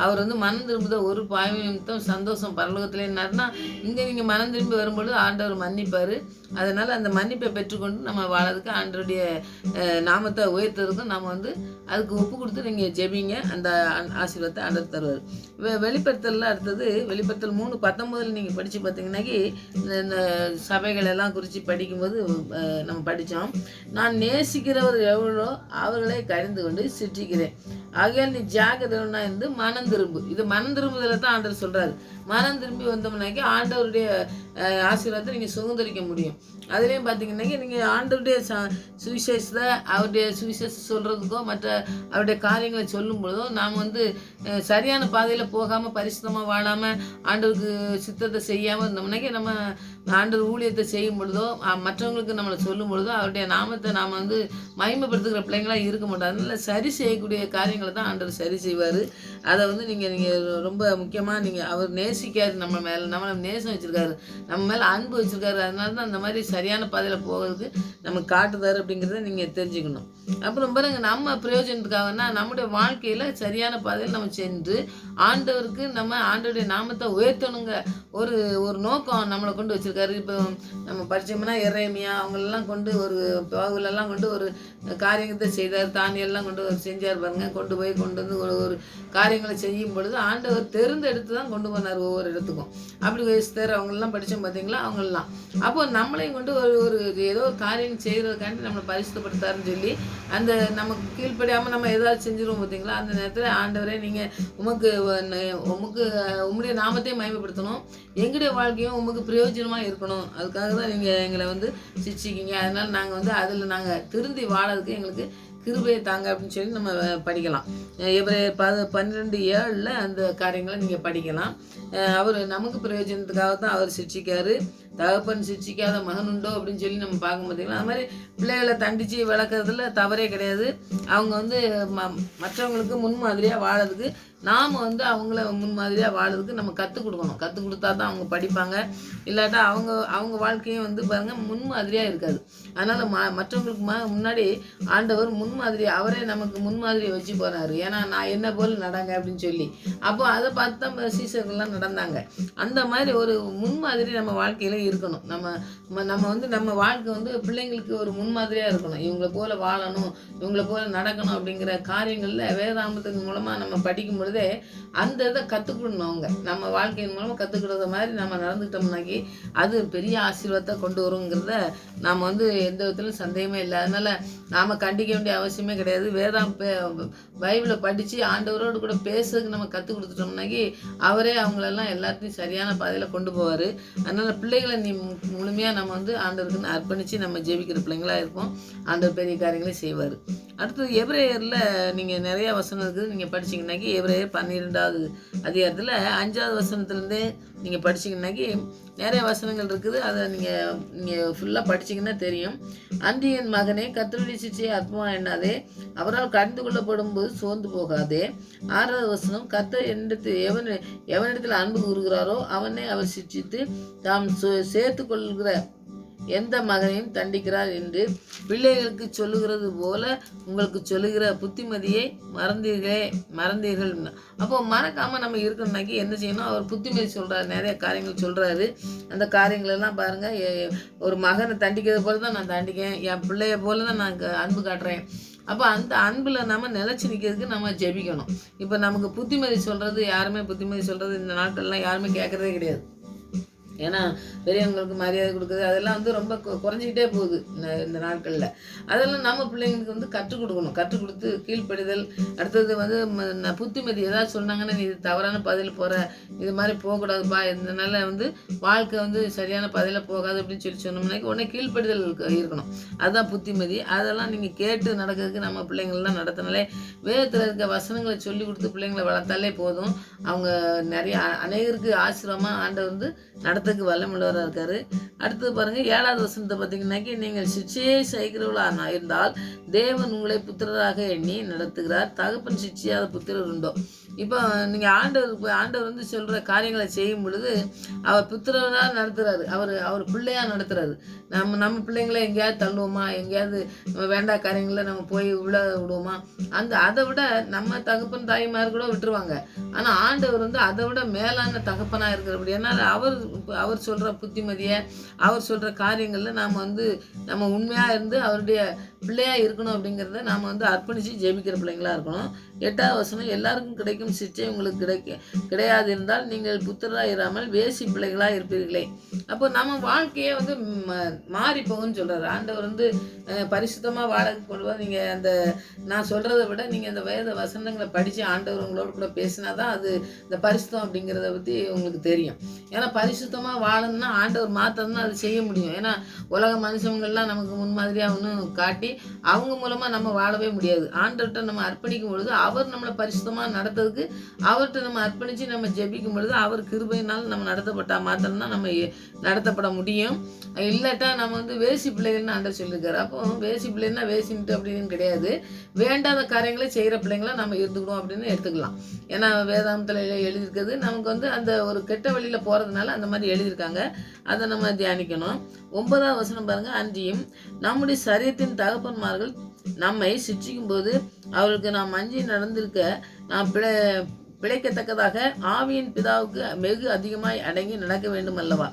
அவர் மனம் திரும்புத ஒரு பாவி நிமித்தம் சந்தோஷம் பரலோகத்தில் என்னாருன்னா, இங்கே நீங்கள் மனம் திரும்பி வரும்பொழுது ஆண்டவர் மன்னிப்பார். அதனால் அந்த மன்னிப்பை பெற்றுக்கொண்டு நம்ம வாழறதுக்கு ஆண்டவருடைய நாமத்தை உயர்த்துறதுக்கும் நம்ம வந்து அதுக்கு ஒப்பு கொடுத்து நீங்கள் ஜெபிங்க. அந்த ஆசீர்வாதத்தை ஆண்டவர் தருவார். வெளிப்படுத்தலில் அடுத்தது வெளிப்படுத்தல் 3:19 நீங்கள் படித்து பார்த்தீங்கன்னாக்கி இந்த சபைகள் எல்லாம் குறித்து படிக்கும்போது நம்ம படித்தோம். நான் நேசிக்கிறவர் எவ்வளோ அவர்களை கரிந்து கொண்டு சிற்றிக்கிறேன், ஆகையால் நீ ஜாகிரதையா இருந்து மனம் திரும்பு. இது மனம் திரும்புதலை தான் ஆண்டவர் சொல்கிறாரு. மனம் திரும்பி வந்தோம்னாக்கி ஆண்டவருடைய ஆசீர்வாதத்தை நீங்கள் சுதந்திரிக்க முடியும். அதுலேயும் பார்த்தீங்கன்னாக்கி நீங்கள் ஆண்டவருடைய சுவிசேஷத்தை அவருடைய சுவிசேஷம் சொல்கிறதுக்கோ மற்ற அவருடைய காரியங்களை சொல்லும் பொழுதோ நாம் வந்து சரியான பாதையில் போகாமல் பரிசுத்தமாக வாழாமல் ஆண்டவருக்கு சித்தத்தை செய்யாமல் இருந்தோம்னாக்கி நம்ம ஆண்டவர் ஊழியத்தை செய்யும் பொழுதோ மற்றவங்களுக்கு நம்மளை சொல்லும் பொழுதோ அவருடைய நாமத்தை நாம் வந்து மகிமைப்படுத்துகிற பிள்ளைங்களாக இருக்க மாட்டோம். அதனால் சரி செய்யக்கூடிய காரியங்களை தான் ஆண்டவர் சரி செய்வார். அதை வந்து நீங்கள் ரொம்ப முக்கியமாக நீங்கள் அவர் நேசிக்காரு, நம்ம மேலே நம்மளை நேசம் வச்சுருக்காரு, நம்ம மேலே அன்பு வச்சுருக்காரு. அதனால தான் அந்த மாதிரி சரியான பாதையில் போகிறதுக்கு நம்ம காட்டுதார் அப்படிங்கிறத நீங்கள் தெரிஞ்சுக்கணும். அப்புறம் பாருங்க, நம்ம பிரயோஜனத்துக்காகனா நம்முடைய வாழ்க்கையில் சரியான பாதையில் நம்ம சென்று ஆண்டவருக்கு நம்ம ஆண்டவருடைய நாமத்தை உயர்த்தணுங்க ஒரு நோக்கம் நம்மளை கொண்டு வச்சுருக்காரு. இப்போ நம்ம படித்தோம்னா எரேமியா அவங்களெல்லாம் கொண்டு ஒரு பவுலெல்லாம் கொண்டு ஒரு காரியத்தை செய்தார், தானியெல்லாம் கொண்டு செஞ்சார் பாருங்க. கொண்டு வந்து ஒரு காரியங்களை செய்யும் பொழுது ஆண்டவர் தேர்ந்தெடுத்து தான் கொண்டு போனார் ஒவ்வொரு இடத்துக்கும். அப்படி எஸ்தர் அவங்களெல்லாம் படித்தோம் பார்த்தீங்களா, அவங்களெல்லாம். அப்போ நம்மளையும் கொண்டு ஒரு ஏதோ காரியம் செய்கிறதுக்காண்டி நம்மளை பரிசுத்தப்படுத்தாருன்னு சொல்லி அந்த நமக்கு கீழ்ப்படியாமல் நம்ம ஏதாவது செஞ்சிருவோம் பார்த்தீங்களா, அந்த நேரத்தில் ஆண்டவரே நீங்கள் உம்முடைய நாமத்தையும் மகிமைப்படுத்தணும், எங்களுடைய வாழ்க்கையும் உமக்கு பிரயோஜனமாக இருக்கணும், அதுக்காக தான் நீங்கள் எங்களை வந்து சிரிச்சிக்கிங்க. அதனால் நாங்கள் வந்து அதில் நாங்கள் திருந்தி வாழறதுக்கு எங்களுக்கு கிருபையை தாங்க அப்படின்னு சொல்லி நம்ம படிக்கலாம். எபிரேயர் 12:7 அந்த காரியங்களை நீங்கள் படிக்கலாம். அவர் நமக்கு பிரயோஜனத்துக்காக தான் அவர் சிரிச்சிக்காரு. தகப்பன் சிரிச்சிக்காத மகன் உண்டோ அப்படின்னு சொல்லி நம்ம பார்க்க பார்த்தீங்கன்னா, அது மாதிரி பிள்ளைகளை தண்டித்து வளர்க்குறதுல தவறே கிடையாது. அவங்க வந்து மற்றவங்களுக்கு முன்மாதிரியாக வாழறதுக்கு நாம் வந்து அவங்கள முன்மாதிரியாக வாழறதுக்கு நம்ம கற்றுக் கொடுக்கணும். கற்றுக் கொடுத்தா தான் அவங்க படிப்பாங்க. இல்லாட்டா அவங்க வாழ்க்கையும் வந்து பாருங்கள் முன்மாதிரியாக இருக்காது. அதனால் மற்றவங்களுக்கு முன்னாடி ஆண்டவர் முன்மாதிரி அவரே நமக்கு முன்மாதிரியை வச்சு போகிறாரு. ஏன்னா நான் என்ன போல் நடங்க அப்படின்னு சொல்லி. அப்போ அதை பார்த்து தான் சீசர்கள்லாம் நடந்தாங்க. அந்த மாதிரி ஒரு முன்மாதிரி நம்ம வாழ்க்கையில் இருக்கணும். நம்ம வந்து நம்ம வாழ்க்கை வந்து பிள்ளைங்களுக்கு ஒரு முன்மாதிரியாக இருக்கணும். இவங்களை போல் வாழணும், இவங்களை போல் நடக்கணும் அப்படிங்கிற காரியங்களில் வேதாமத்தின் மூலமாக நம்ம படிக்கும் பொழுதே அந்த இதை கற்றுக்கணும். அவங்க நம்ம வாழ்க்கையின் மூலமாக கற்றுக்கிறத மாதிரி நம்ம நடந்துக்கிட்டோம்னாக்கி அது பெரிய ஆசீர்வாதத்தை கொண்டு வருங்கிறத நாம் வந்து எந்த விதத்திலும் சந்தேகமே இல்லை. அதனால் நாம் கண்டிக்க வேண்டிய அவசியமே கிடையாது. பைபிளை படித்து ஆண்டவரோடு கூட பேசுறதுக்கு நம்ம கற்றுக் கொடுத்துட்டோம்னாக்கி அவரே அவங்களெல்லாம் எல்லாத்தையும் சரியான பாதையில் கொண்டு போவார். அதனால் பிள்ளைகளை முழுமையாக நம்ம வந்து ஆண்டவருக்குன்னு அர்ப்பணித்து நம்ம ஜெபிக்கிற பிள்ளைங்களாக இருப்போம். ஆண்டவர் பெரிய காரியங்களையும் செய்வார். அடுத்தது எபிரேயரில் நீங்கள் நிறையா வசனம் இருக்குது. நீங்கள் படிச்சிங்கனாக்கி எபிரேயர் 12வது அதிகாரத்தில் 5வது வசனத்துலேருந்தே நீங்கள் படிச்சிங்கனாக்கி நிறைய வசனங்கள் இருக்குது. அதை நீங்கள் ஃபுல்லாக படிச்சிங்கன்னா தெரியும். அன்று என் மகனே, கர்த்தருடைய சிட்சையை அற்பமாக எண்ணாதே, அவரால் கடிந்து கொள்ளப்படும் போது சோர்ந்து போகாதே. 6வது வசனம், கர்த்தர் எவனிடத்தில் அன்பு கூறுகிறாரோ அவனை அவர் சிட்சித்து தாம் சேர்த்து கொள்கிற எந்த மகனையும் தண்டிக்கிறார் என்று பிள்ளைகளுக்கு சொல்லுகிறது போல உங்களுக்கு சொல்லுகிற புத்திமதியை மறந்தீர்கள். அப்போ மறக்காமல் நம்ம இருக்கணும்னாக்கி என்ன செய்யணும், அவர் புத்திமதி சொல்கிறார், நிறைய காரியங்கள் சொல்கிறாரு. அந்த காரியங்களெல்லாம் பாருங்கள். ஒரு மகனை தண்டிக்கிறது போல தான் நான் தண்டிக்கிறேன், என் பிள்ளைய போல தான் நான் அன்பு காட்டுறேன். அப்போ அந்த அன்பில் நம்ம நிலச்சி நிற்கிறதுக்கு நம்ம ஜெபிக்கணும். இப்போ நமக்கு புத்திமதி சொல்கிறது இந்த நாட்கள்லாம் யாருமே கேட்குறதே கிடையாது. ஏன்னா பெரியவங்களுக்கு மரியாதை கொடுக்குறது அதெல்லாம் வந்து ரொம்ப குறைஞ்சிக்கிட்டே போகுது இந்த நாட்களில். அதெல்லாம் நம்ம பிள்ளைங்களுக்கு வந்து கற்றுக் கொடுக்கணும். கற்றுக் கொடுத்து கீழ்ப்படிதல். அடுத்தது வந்து புத்திமதி ஏதாவது சொன்னாங்கன்னா நீ இது தவறான பாதையில் போகிற, இது மாதிரி போகக்கூடாதுப்பா, இதனால வந்து வாழ்க்கை வந்து சரியான பாதையில் போகாது அப்படின்னு சொல்லி சொன்னோம்னாக்கி உடனே கீழ்ப்படிதல் இருக்கணும். அதுதான் புத்திமதி. அதெல்லாம் நீங்கள் கேட்டு நடக்கிறதுக்கு நம்ம பிள்ளைங்கள்லாம் நடத்தினாலே வேதத்தில் இருக்க வசனங்களை சொல்லி கொடுத்து பிள்ளைங்களை வளர்த்தாலே போதும். அவங்க நிறைய அநேகருக்கு ஆசீர்வாதமாக ஆண்டவர் வந்து நடத்துறதுக்கு வல்லமுள்ளவராக இருக்காரு. அடுத்தது பாருங்கள், 7வது வசனத்தை பார்த்தீங்கன்னாக்கி நீங்கள் சிட்சையை செய்கிறவர்களா இருந்தால் தேவன் உங்களை புத்திரராக எண்ணி நடத்துகிறார், தகப்பன் சிட்சையாத புத்திரர் உண்டோ. இப்போ நீங்கள் ஆண்டவர் வந்து சொல்கிற காரியங்களை செய்யும் பொழுது அவர் புத்திரராக நடத்துகிறாரு, அவர் பிள்ளையாக நடத்துகிறாரு. நம்ம பிள்ளைங்களை எங்கேயாவது தள்ளுவோமா, எங்கேயாவது வேண்டா காரியங்களை நம்ம போய் உள்ள விடுவோமா? அதை விட நம்ம தகப்பன் தாய்மார் கூட விட்டுருவாங்க. ஆனால் ஆண்டவர் வந்து அதை விட மேலான தகப்பனாக இருக்கிறபடி, ஏன்னால் அவர் சொல்கிற புத்திமதியை, அவர் சொல்கிற காரியங்களில் நம்ம உண்மையாக இருந்து அவருடைய பிள்ளையாக இருக்கணும் அப்படிங்கிறத நாம் வந்து அர்ப்பணித்து ஜெபிக்கிற பிள்ளைங்களாக இருக்கணும். 8வது வசனம், எல்லாருக்கும் கிடைக்கும் சிற்றை உங்களுக்கு கிடையாது இருந்தால் நீங்கள் புத்திரராக இராமல் வேசி பிள்ளைகளாக இருப்பீர்களே. அப்போ நம்ம வாழ்க்கையே வந்து மாறி போகும்னு சொல்கிறார் ஆண்டவர். வந்து பரிசுத்தமாக வாழ கொள்வது நீங்கள் நான் சொல்கிறத விட நீங்கள் அந்த வேத வசனங்களை படித்து ஆண்டவர் உங்களோட கூட பேசினா தான் அது இந்த பரிசுத்தம் அப்படிங்கிறத பற்றி உங்களுக்கு தெரியும். ஏன்னா பரிசுத்தமாக வாழணும்னா ஆண்டவர் மாத்திரம் தான் அது செய்ய முடியும். ஏன்னா உலக மனுஷங்கள்லாம் நமக்கு முன்மாதிரியாக ஒன்று காட்டி அவங்க மூலமாக நம்ம வாழவே முடியாது. ஆண்டவர்கிட்ட நம்ம அர்ப்பணிக்கும் பொழுது அவர் நம்மளை பரிசுத்தமாக நடத்துறதுக்கு அவர்கிட்ட நம்ம அர்ப்பணித்து நம்ம ஜெபிக்கும் பொழுது அவர் கிருபையினால் நம்ம நடத்தப்பட்டால் மாத்திரம்தான் நம்ம நடத்தப்பட முடியும். இல்லாட்டா நம்ம வந்து வேசி பிள்ளைகள்னு ஆண்டவர் சொல்லியிருக்காரு. அப்போ வேசி பிள்ளைன்னா வேசின்ட்டு அப்படின்னு கிடையாது, வேண்டாத காரியங்களை செய்கிற பிள்ளைங்களா நம்ம இருந்துக்கணும் அப்படின்னு எடுத்துக்கலாம். ஏன்னா வேதாந்தத்தில் எழுதியிருக்கிறது நமக்கு வந்து அந்த ஒரு கெட்ட வழியில் போகிறதுனால அந்த மாதிரி எழுதியிருக்காங்க. அதை நம்ம தியானிக்கணும். 9வது வசனம் பாருங்க, அன்றியும் நம்முடைய சரீரத்தின் தகப்பன்மார்கள் நம்மை சிற்றிக்கும் போது அவர்களுக்கு நாம் அஞ்சி நடந்திருக்க நாம் பிழைக்கத்தக்கதாக ஆவியின் பிதாவுக்கு வெகு அதிகமாய் அடங்கி நடக்க வேண்டும் அல்லவா.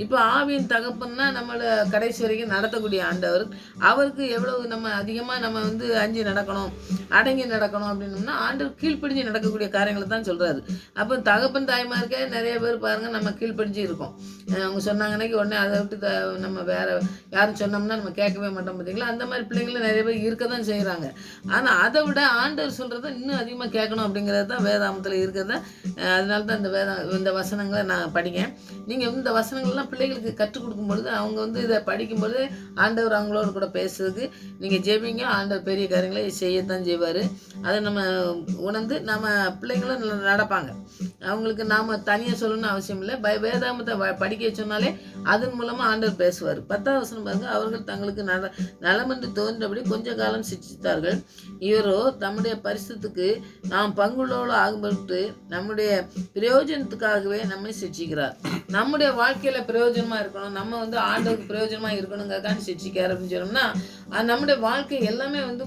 இப்போ ஆவியின் தகப்பன்னா நம்மளை கடைசி வரைக்கும் நடத்தக்கூடிய ஆண்டவர், அவருக்கு எவ்வளவு நம்ம அதிகமாக நம்ம வந்து அஞ்சு நடக்கணும், அடங்கி நடக்கணும் அப்படின்னோம்னா ஆண்டவர் கீழ்ப்படிஞ்சு நடக்கக்கூடிய காரியங்களை தான் சொல்கிறாரு. அப்போ தகப்பன் தாய்மார்க்கே நிறைய பேர் பாருங்கள் நம்ம கீழ்ப்படிஞ்சு இருக்கோம். அவங்க சொன்னாங்கன்னாக்கி உடனே அதை விட்டு நம்ம வேறு யாரும் சொன்னோம்னா நம்ம கேட்கவே மாட்டோம். பார்த்தீங்களா, அந்த மாதிரி பிள்ளைங்களும் நிறைய பேர் இருக்க தான் செய்கிறாங்க. ஆனால் அதை விட ஆண்டவர் சொல்கிறத இன்னும் அதிகமாக கேட்கணும் அப்படிங்கிறது தான் வேதாமத்தில் இருக்கிறத. அதனால தான் இந்த வசனங்களை நான் படிக்கேன். நீங்கள் இந்த வசனங்கள்லாம் பிள்ளைகளுக்கு கற்றுக் கொடுக்கும் பொழுது அவங்க வந்து இதை படிக்கும்பொழுது ஆண்டவர் அவங்களோட கூட பேசுறதுக்கு நீங்கள் ஜெபிங்க. ஆண்டவர் பெரிய காரியங்களை செய்யத்தான் செய்வார். அதை நம்ம உணர்ந்து நம்ம பிள்ளைங்களும் நடப்பாங்க. அவங்களுக்கு நாம் தனியாக சொல்லணும்னு அவசியம் இல்லை. வேதாமத்தை படிக்க சொன்னாலே அதன் மூலமாக ஆண்டவர் பேசுவார். 10வது வசனம் பாருங்க, அவர்கள் தங்களுக்கு நலமென்று தோன்றபடி கொஞ்ச காலம் சிக்ஷித்தார்கள். இவரோ தம்முடைய பரிசுத்துக்கு நாம் பங்குள்ளவளோ ஆகும்பட்டு நம்முடைய பிரயோஜனத்துக்காகவே நம்மை சிக்ஷிக்கிறார். நம்முடைய வாழ்க்கையில் பிரயோஜனமாக இருக்கணும், நம்ம வந்து ஆண்டவருக்கு பிரயோஜனமாக இருக்கணுங்கிறதுக்காண்டி சிக்ஷிக்கார் அப்படின்னு சொன்னோம்னா நம்முடைய வாழ்க்கை எல்லாமே வந்து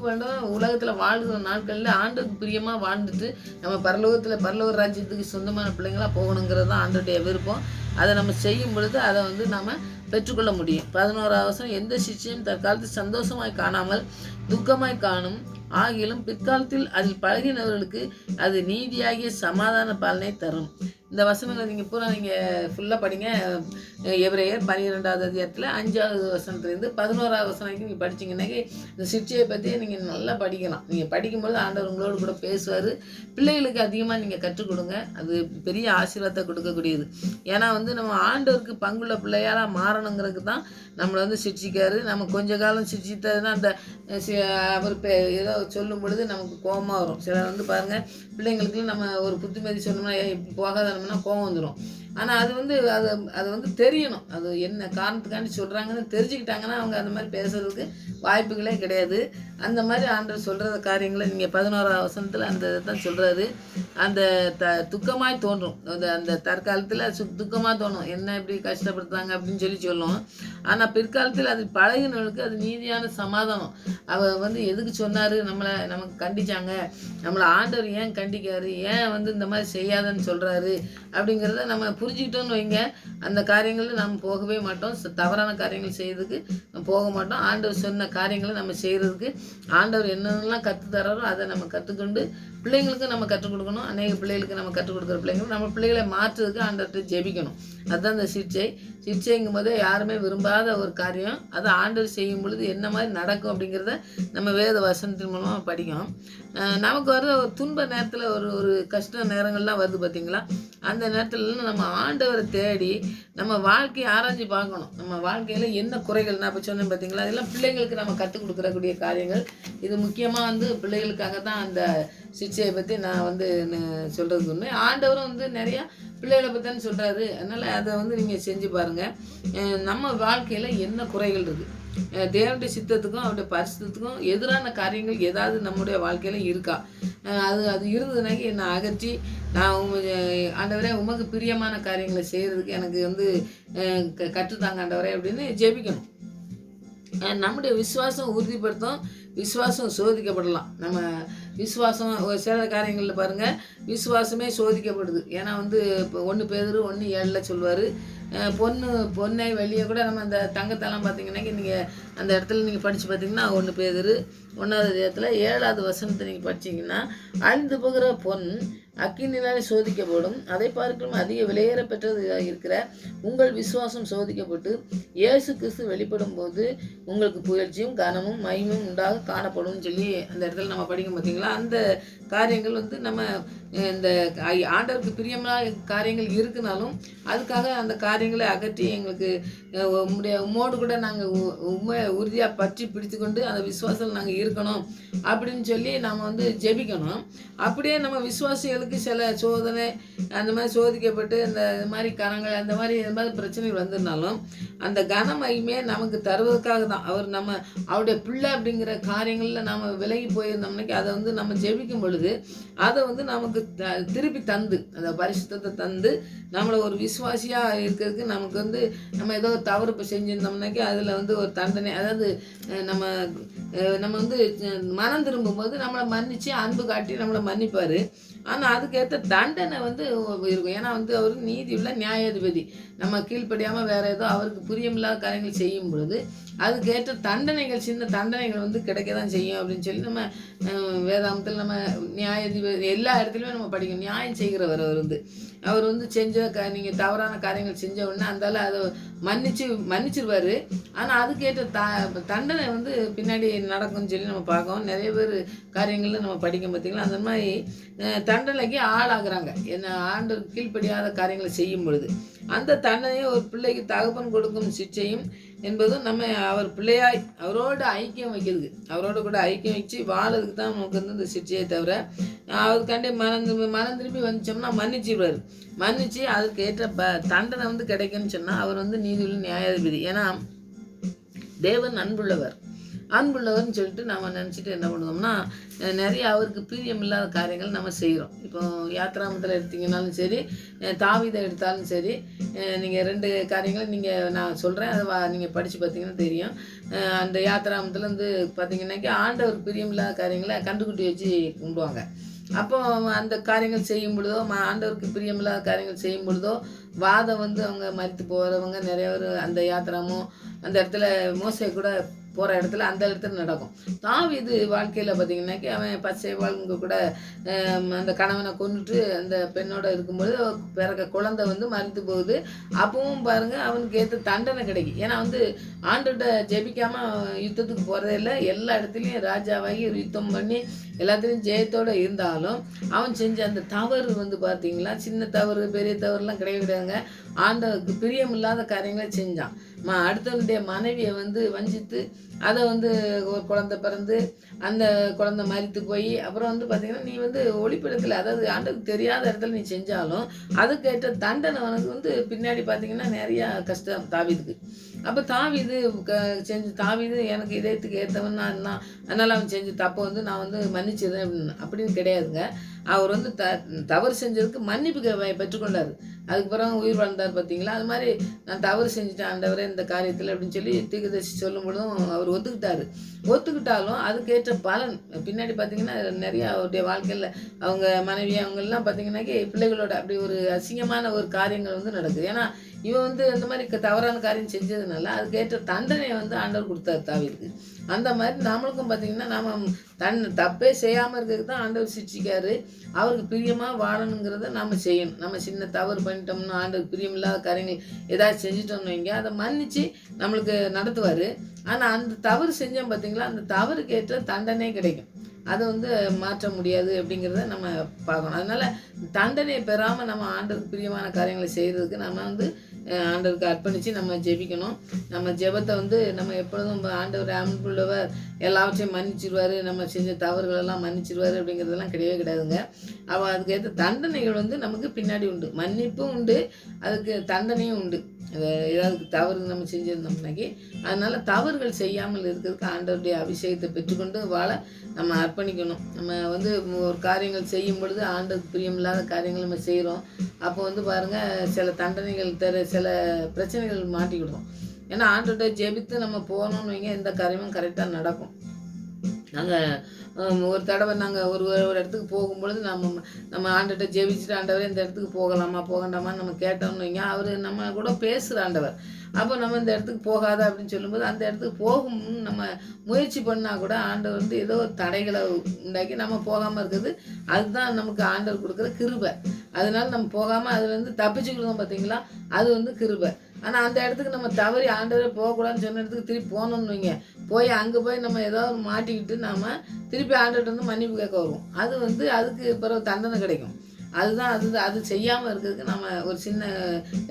உலகத்தில் வாழ்கிற நாட்களில் ஆண்டவருக்கு பிரியமாக வாழ்ந்துட்டு நம்ம பரலோக ராஜ்யத்துக்கு சொந்தமான பிள்ளைங்களாக போகணுங்கிறது தான் ஆண்டவருடைய விருப்பம். அதை நம்ம செய்யும் பொழுது அதை வந்து நம்ம பெற்றுக்கொள்ள முடியும். 11வது வசனம், எந்த சிக்ஷையும் தற்காலத்தில் சந்தோஷமாய் காணாமல் துக்கமாய் காணும் ஆகிலும் பிற்காலத்தில் அதில் பழகினவர்களுக்கு அது நீதியாகிய சமாதான பலனை தரும். இந்த வசனங்களை நீங்கள் பூரா நீங்கள் ஃபுல்லாக படிங்க. எபிரேயர் 12வது அதிகாரத்தில் 5வது வசனத்துலேருந்து 11வது வசனம் வரைக்கும் நீங்கள் படிச்சிங்கன்னாக்கி இந்த சிக்ஷையை பற்றியே நீங்கள் நல்லா படிக்கலாம். நீங்கள் படிக்கும்போது ஆண்டவர் உங்களோடு கூட பேசுவார். பிள்ளைகளுக்கு அதிகமாக நீங்கள் கற்றுக் கொடுங்க, அது பெரிய ஆசீர்வாதத்தை கொடுக்கக்கூடியது. ஏன்னா வந்து நம்ம ஆண்டவருக்கு பங்குள்ள பிள்ளையாராக மாறணுங்கிறதுக்கு தான் நம்மளை வந்து சிக்ஷிக்காரு. நம்ம கொஞ்ச காலம் சிக்ஷித்ததுன்னா அந்த அவர் ஏதோ சொல்லும் பொழுது நமக்கு கோபமாக வரும். சிலர் வந்து பாருங்கள், பிள்ளைங்களுக்கு நம்ம ஒரு புத்திமதி சொன்னோம்னா போகாதனம்னா கோபம் வந்துடும். ஆனால் அது வந்து தெரியணும், அது என்ன காரணத்துக்காண்டி சொல்கிறாங்கன்னு தெரிஞ்சுக்கிட்டாங்கன்னா அவங்க அந்த மாதிரி பேசுறதுக்கு வாய்ப்புகளே கிடையாது. அந்த மாதிரி ஆண்டவர் சொல்கிற காரியங்களை நீங்கள் 11வது வசனத்தில் அந்த தான் சொல்கிறாரு. அந்த துக்கமாய் தோன்றும், அந்த தற்காலத்தில் துக்கமாக தோணும், என்ன இப்படி கஷ்டப்படுத்துறாங்க அப்படின்னு சொல்லுவோம். ஆனால் பிற்காலத்தில் அது பழகினவர்களுக்கு அது நீதியான சமாதானம். அவர் வந்து எதுக்கு சொன்னார், நமக்கு கண்டிச்சாங்க, நம்மளை ஆண்டவர் ஏன் கண்டிக்காரு, ஏன் வந்து இந்த மாதிரி செய்யாதன்னு சொல்கிறாரு அப்படிங்கிறத நம்ம புரிஞ்சுக்கிட்டோன்னு வைங்க, அந்த காரியங்களில் நம்ம போகவே மாட்டோம். தவறான காரியங்கள் செய்யறதுக்கு போக மாட்டோம். ஆண்டவர் சொன்ன காரியங்களை நம்ம செய்கிறதுக்கு ஆண்டவர் என்னென்னலாம் கற்றுத்தராரோ அதை நம்ம கற்றுக்கொண்டு பிள்ளைங்களுக்கு நம்ம கற்றுக் கொடுக்கணும். அநேக பிள்ளைகளுக்கு நம்ம கற்றுக் கொடுக்குற பிள்ளைங்களுக்கு நம்ம பிள்ளைகளை மாற்றுறதுக்கு ஆண்டவர்கிட்ட ஜெபிக்கணும். அதுதான் இந்த சிக்ஷைங்கும் போதே யாருமே விரும்பாத ஒரு காரியம். அதை ஆண்டவர் செய்யும் பொழுது என்ன மாதிரி நடக்கும் அப்படிங்கிறத நம்ம வேத வசனத்தின் மூலமாக படிக்கும். நமக்கு வர ஒரு துன்ப நேரத்தில் ஒரு கஷ்ட நேரங்கள்லாம் வருது பார்த்தீங்களா, அந்த நேரத்தில் நம்ம ஆண்டவரை தேடி நம்ம வாழ்க்கையை ஆராய்ச்சி பார்க்கணும். நம்ம வாழ்க்கையில் என்ன குறைகள், நான் இப்போ சொன்னேன் பார்த்தீங்களா, அதெல்லாம் பிள்ளைங்களுக்கு நம்ம கற்றுக் கொடுக்கக்கூடிய காரியங்கள். இது முக்கியமாக வந்து பிள்ளைகளுக்காக தான் அந்த சிக்ஷையை பற்றி நான் வந்து சொல்கிறதுக்கு ஒன்று. ஆண்டவரும் வந்து நிறையா பிள்ளைகளை பற்றின்னு சொல்கிறாரு. அதனால் அதை வந்து நீங்கள் செஞ்சு பாருங்கள். நம்ம வாழ்க்கையில் என்ன குறைகள் இருக்குது, தேவனுடைய சித்தத்துக்கும் அவருடைய பரிசுத்தத்துக்கும் எதிரான காரியங்கள் ஏதாவது நம்முடைய வாழ்க்கையில இருக்கா? அது அது இருந்ததுனாக்கி என்னை அகற்றி நான் ஆண்டவரே உமக்கு பிரியமான காரியங்களை செய்கிறதுக்கு எனக்கு வந்து கற்றுத்தாங்க ஆண்டவரே அப்படின்னு ஜெபிக்கணும். நம்முடைய விசுவாசம் உறுதிப்படுத்தும், விசுவாசம் சோதிக்கப்படலாம். நம்ம விசுவாசம் ஒரு சில காரியங்களில் பாருங்கள், விசுவாசமே சோதிக்கப்படுது. ஏன்னா வந்து இப்போ 1 பேதுரு 1:7 சொல்லுவார், பொன்னை வெளியே கூட நம்ம அந்த தங்கத்தெல்லாம் பார்த்தீங்கன்னாக்கி நீங்கள் அந்த இடத்துல நீங்கள் படித்து பார்த்தீங்கன்னா 1 பேதுரு 1வது அதிகாரத்தில் 7வது வசனத்தை நீங்கள் படிச்சிங்கன்னா, அழிந்து போகிற பொன் அக்கினினாலே சோதிக்கப்படும், அதை பார்க்கலும் அதிக விலையேற பெற்றது இருக்கிற உங்கள் விசுவாசம் சோதிக்கப்பட்டு இயேசு கிறிஸ்து வெளிப்படும் போது உங்களுக்கு புகழ்ச்சியும் கனமும் மகிமும் உண்டாக காணப்படும் சொல்லி அந்த இடத்துல நம்ம படிக்கும் பார்த்தீங்களா. அந்த காரியங்கள் வந்து நம்ம இந்த ஆண்டவருக்கு பிரியமான காரியங்கள் இருக்குனாலும் அதுக்காக அந்த காரியங்களை அகற்றி எங்களுக்கு உம்மோடு கூட நாங்கள் உறுதியாக பற்றி பிடித்து கொண்டு அந்த விசுவாசத்தில் நாங்கள் இருக்கணும் அப்படின்னு சொல்லி நம்ம வந்து ஜெபிக்கணும். அப்படியே நம்ம விசுவாசிகளுக்கு சில சோதனை அந்த மாதிரி சோதிக்கப்பட்டு இந்த மாதிரி கனங்கள் அந்த மாதிரி பிரச்சனைகள் வந்திருந்தாலும் அந்த கனமகிமே நமக்கு தருவதற்காக தான். அவருடைய பிள்ளை அப்படிங்கிற காரியங்களில் நம்ம விலகி போயிருந்தோம்னாக்கி அதை வந்து நம்ம ஜெபிக்கும் பொழுது அதை வந்து நமக்கு திருப்பி தந்து அந்த பரிசுத்தத்தை தந்து நம்மளை ஒரு விசுவாசியாக இருக்கிறதுக்கு நமக்கு வந்து நம்ம ஏதோ தவறு இப்போ செஞ்சுருந்தோம்னாக்கி அதில் வந்து ஒரு தண்டனை, அதாவது நம்ம வந்து மனம் திரும்பும்போது நம்மளை மன்னித்து அன்பு காட்டி நம்மளை மன்னிப்பார். ஆனால் அதுக்கேற்ற தண்டனை வந்து இருக்கும். ஏன்னா வந்து அவர் நீதி உள்ள நியாயாதிபதி. நம்ம கீழ்ப்படியாமல் வேறு ஏதோ அவருக்கு புரியமில்லாத காரியங்கள் செய்யும் பொழுது அதுக்கேற்ற தண்டனைகள், சின்ன தண்டனைகள் வந்து கிடைக்க தான் செய்யும் அப்படின்னு சொல்லி நம்ம வேதாந்தத்தில் நம்ம நியாயாதிபதி எல்லா இடத்துலையுமே நம்ம படிக்கணும். நியாயம் செய்கிறவர் அவர் வந்து செஞ்ச நீங்கள் தவறான காரியங்கள் செஞ்ச உடனே அந்தால அதை மன்னிச்சிருவார். ஆனால் அதுக்கேற்ற தண்டனை வந்து பின்னாடி நடக்கும்னு சொல்லி நம்ம பார்க்கோம். நிறைய பேர் காரியங்களில் நம்ம படிக்க பார்த்தீங்களா, அந்த மாதிரி தண்டனைக்கு ஆளாகிறாங்க. என்ன ஆண்டவருக்கு கீழ்ப்படியாத காரியங்களை செய்யும் பொழுது அந்த தண்டனையை ஒரு பிள்ளைக்கு தகப்பன் கொடுக்கும் சிச்சையும் என்பதும் நம்ம அவர் பிள்ளையாய் அவரோட ஐக்கியம் வைக்கிறது, அவரோட கூட ஐக்கியம் வச்சு வாழறதுக்கு தான் நமக்கு வந்து இந்த சிச்சையை தவிர அவருக்காண்டி மனம் திரும்பி வந்துச்சோம்னா மன்னிச்சிடுவார். மன்னிச்சு அதுக்கு ஏற்ற தண்டனை வந்து கிடைக்குன்னு சொன்னால் அவர் வந்து நீதியுள்ள நியாயாதிபதி. ஏன்னா தேவன் அன்புள்ளவர்னு சொல்லிட்டு நம்ம நினச்சிட்டு என்ன பண்ணுவோம்னா நிறைய அவருக்கு பிரியமில்லாத காரியங்கள் நம்ம செய்கிறோம். இப்போ யாத்ராமத்தில் எடுத்திங்கனாலும் சரி, தாவீதை எடுத்தாலும் சரி, நீங்கள் 2 காரியங்கள் நான் சொல்கிறேன், அதை நீங்கள் படித்து பார்த்தீங்கன்னா தெரியும். அந்த யாத்ராமத்தில் வந்து பார்த்தீங்கன்னாக்கி ஆண்டவர் பிரியமில்லாத காரியங்களை கண்டுக்குட்டி வச்சு கும்பிடுவாங்க. அப்போ அந்த காரியங்கள் செய்யும் பொழுதோ ஆண்டவருக்கு பிரியமில்லாத காரியங்கள் செய்யும் பொழுதோ வாதம் வந்து அவங்க மறித்து போகிறவங்க நிறைய பேர் அந்த யாத்திராமோ அந்த இடத்துல மோசே கூட போகிற இடத்துல அந்த இடத்துல நடக்கும். தாவீது வாழ்க்கையில் பார்த்தீங்கன்னாக்கி அவன் பச்சை வாழ்ங்க கூட அந்த கணவனை கொண்டுட்டு அந்த பெண்ணோட இருக்கும்போது பிறக்க குழந்தை வந்து மறித்து போகுது. அப்பவும் பாருங்கள் அவனுக்கு ஏற்ற தண்டனை கிடைக்கும். ஏன்னா வந்து ஆண்டுகிட்ட ஜெபிக்காமல் யுத்தத்துக்கு போகிறதே இல்லை, எல்லா இடத்துலையும் ராஜாவாகி யுத்தம் பண்ணி எல்லாத்துலேயும் ஜெயத்தோடு இருந்தாலும் அவன் செஞ்ச அந்த தவறு வந்து பார்த்தீங்களா, சின்ன தவறு பெரிய தவறுலாம் கிடையாதுங்க. ஆண்டவருக்கு பிரியமில்லாத காரியங்களை செஞ்சான். அடுத்தவனுடைய மனைவியை வந்து வஞ்சித்து அதை வந்து ஒரு குழந்தை பிறந்து அந்த குழந்தை மரித்து போய் அப்புறம் வந்து பார்த்திங்கன்னா நீ வந்து ஒளிப்பிடத்தில், அதாவது ஆண்டுக்கு தெரியாத இடத்துல நீ செஞ்சாலும் அதுக்கேற்ற தண்டனை உனக்கு வந்து பின்னாடி பார்த்திங்கன்னா நிறையா கஷ்டம் தாவீதுக்கு. அப்போ தாவீது எனக்கு இதயத்துக்கு ஏற்றவன் அதனால் அவன் செஞ்ச தப்பை வந்து நான் வந்து மன்னிச்சிடுறேன் அப்படின்னு கிடையாதுங்க. அவர் வந்து தவறு செஞ்சதுக்கு மன்னிப்பு பெற்றுக்கொண்டார். அதுக்கு பிறகு உயிர் வாழ்ந்தார் பார்த்தீங்களா. அது மாதிரி நான் தவறு செஞ்சுட்டேன் ஆண்டவரே இந்த காரியத்தில் அப்படின்னு சொல்லி தீர்க்கதரிசி சொல்லும் பொழுதும் அவர் ஒத்துக்கிட்டாலும் அதுக்கேற்ற பலன் பின்னாடி பார்த்தீங்கன்னா நிறையா அவருடைய வாழ்க்கையில் அவங்க மனைவி அவங்கெல்லாம் பார்த்தீங்கன்னாக்கி பிள்ளைகளோட அப்படி ஒரு அசிங்கமான ஒரு காரியங்கள் வந்து நடக்குது. ஏன்னா இவன் வந்து இந்த மாதிரி தவறான காரியம் செஞ்சதுனால அதுக்கேற்ற தண்டனையை வந்து ஆண்டவர் கொடுத்தாரு தாவீதுக்கு. அந்த மாதிரி நம்மளுக்கும் பார்த்திங்கன்னா நம்ம தப்பே செய்யாமல் இருக்கிறதுக்கு தான் ஆண்டவர் சிரிச்சிக்காரு. அவருக்கு பிரியமாக வாழணுங்கிறத நம்ம செய்யணும். நம்ம சின்ன தவறு பண்ணிட்டோம்னா ஆண்டவருக்கு பிரியமில்லாத காரியங்கள் ஏதாச்சும் செஞ்சிட்டோம்னு வைங்க, அதை மன்னித்து நம்மளுக்கு நடத்துவார். ஆனால் அந்த தவறு செஞ்சோம் பார்த்திங்களா, அந்த தவறுக்கு ஏற்ற தண்டனை கிடைக்கும். அதை வந்து மாற்ற முடியாது அப்படிங்கிறத நம்ம பார்க்கணும். அதனால் தண்டனையை பெறாமல் நம்ம ஆண்டவருக்கு பிரியமான காரியங்களை செய்கிறதுக்கு நம்ம வந்து ஆண்டவருக்கு அர்ப்பணித்து நம்ம ஜெபிக்கணும். நம்ம ஜெபத்தை வந்து நம்ம எப்பொழுதும் ஆண்டவர் அன்புள்ளவர், எல்லாவற்றையும் மன்னிச்சிடுவார், நம்ம செஞ்ச தவறுகளெல்லாம் மன்னிச்சிடுவார் அப்படிங்கிறதெல்லாம் கிடையவே கிடையாதுங்க. அதுக்கேற்ற தண்டனைகள் வந்து நமக்கு பின்னாடி உண்டு, மன்னிப்பும் உண்டு, அதுக்கு தண்டனையும் உண்டு. ஏதாவது தவறு நம்ம செஞ்சுருந்தோம்னாக்கி, அதனால் தவறுகள் செய்யாமல் இருக்கிறதுக்கு ஆண்டவருடைய அபிஷேகத்தை பெற்றுக்கொண்டு வாழ நம்ம அர்ப்பணிக்கணும். நம்ம ஒரு காரியங்கள் செய்யும் பொழுது ஆண்டவருக்கு பிரியமில்லாத காரியங்கள் நம்ம செய்கிறோம். அப்போ பாருங்கள், சில தண்டனைகள் சில பிரச்சனைகள் மாட்டிக்கிடுறோம். ஏன்னா ஆண்டவர்கிட்ட ஜெபித்து நம்ம போனோம்னு வைங்க, எந்த காரியமும் கரெக்டாக நடக்கும். நாங்கள் ஒரு தடவை நாங்கள் ஒரு இடத்துக்கு போகும்பொழுது நம்ம ஆண்டவர்கிட்ட ஜெபிச்சுட்டு, ஆண்டவரே இந்த இடத்துக்கு போகலாமா போகண்டாமான்னு நம்ம கேட்டோம்னு வைங்க, அவர் நம்ம கூட பேசுகிற ஆண்டவர். அப்போ நம்ம இந்த இடத்துக்கு போகாத அப்படின்னு சொல்லும்போது, அந்த இடத்துக்கு போகும் நம்ம முயற்சி பண்ணால் கூட ஆண்டவர் ஏதோ ஒரு தடைகளை உண்டாக்கி நம்ம போகாமல் இருக்குது. அதுதான் நமக்கு ஆண்டவர் கொடுக்குற கிருபை. அதனால நம்ம போகாமல் அதுலேருந்து தப்பிச்சுக்கிடுவோம் பார்த்தீங்களா, அது கிருபை. ஆனால் அந்த இடத்துக்கு நம்ம தவறி ஆண்டவரே போகக்கூடாதுன்னு சொன்ன இடத்துக்கு திருப்பி போனோம்னு வைங்க, அங்கே போய் நம்ம ஏதாவது மாட்டிக்கிட்டு நம்ம திருப்பி ஆண்டவர்கிட்ட மன்னிப்பு கேட்க வருவோம். அதுக்கு பிறகு தண்டனை கிடைக்கும். அது செய்யாமல் இருக்கிறதுக்கு நம்ம ஒரு சின்ன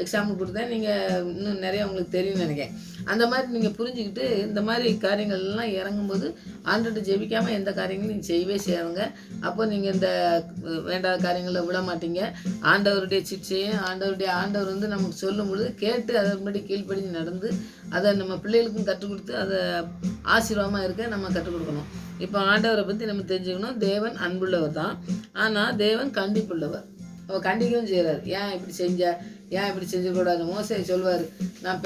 எக்ஸாம்பிள் கொடுத்தேன். நீங்கள் இன்னும் நிறைய உங்களுக்கு தெரியும்னு நினைக்கிறேன். அந்த மாதிரி நீங்கள் புரிஞ்சுக்கிட்டு இந்த மாதிரி காரியங்கள்லாம் இறங்கும்போது ஆண்டவர்கிட்ட ஜெபிக்காமல் எந்த காரியங்களும் நீங்கள் செய்யவே செய்யாதுங்க. அப்போ நீங்கள் இந்த வேண்டாத காரியங்களில் விட மாட்டீங்க. ஆண்டவருடைய சிக்ஷையும் ஆண்டவர் நமக்கு சொல்லும் பொழுது கேட்டு அதை முன்னாடி கீழ்ப்படிஞ்சு நடந்து அதை நம்ம பிள்ளைகளுக்கும் கற்றுக் கொடுத்து அதை ஆசீர்வாதமாக இருக்க நம்ம கற்றுக் கொடுக்கணும். இப்போ ஆண்டவரை பற்றி நம்ம தெரிஞ்சுக்கணும். தேவன் அன்புள்ளவர் தான், ஆனால் தேவன் கண்டிப்புள்ளவர். அவர் கண்டிக்கவும் செய்கிறார். ஏன் இப்படி செஞ்சக்கூடாது. மோசே சொல்லுவார், நான்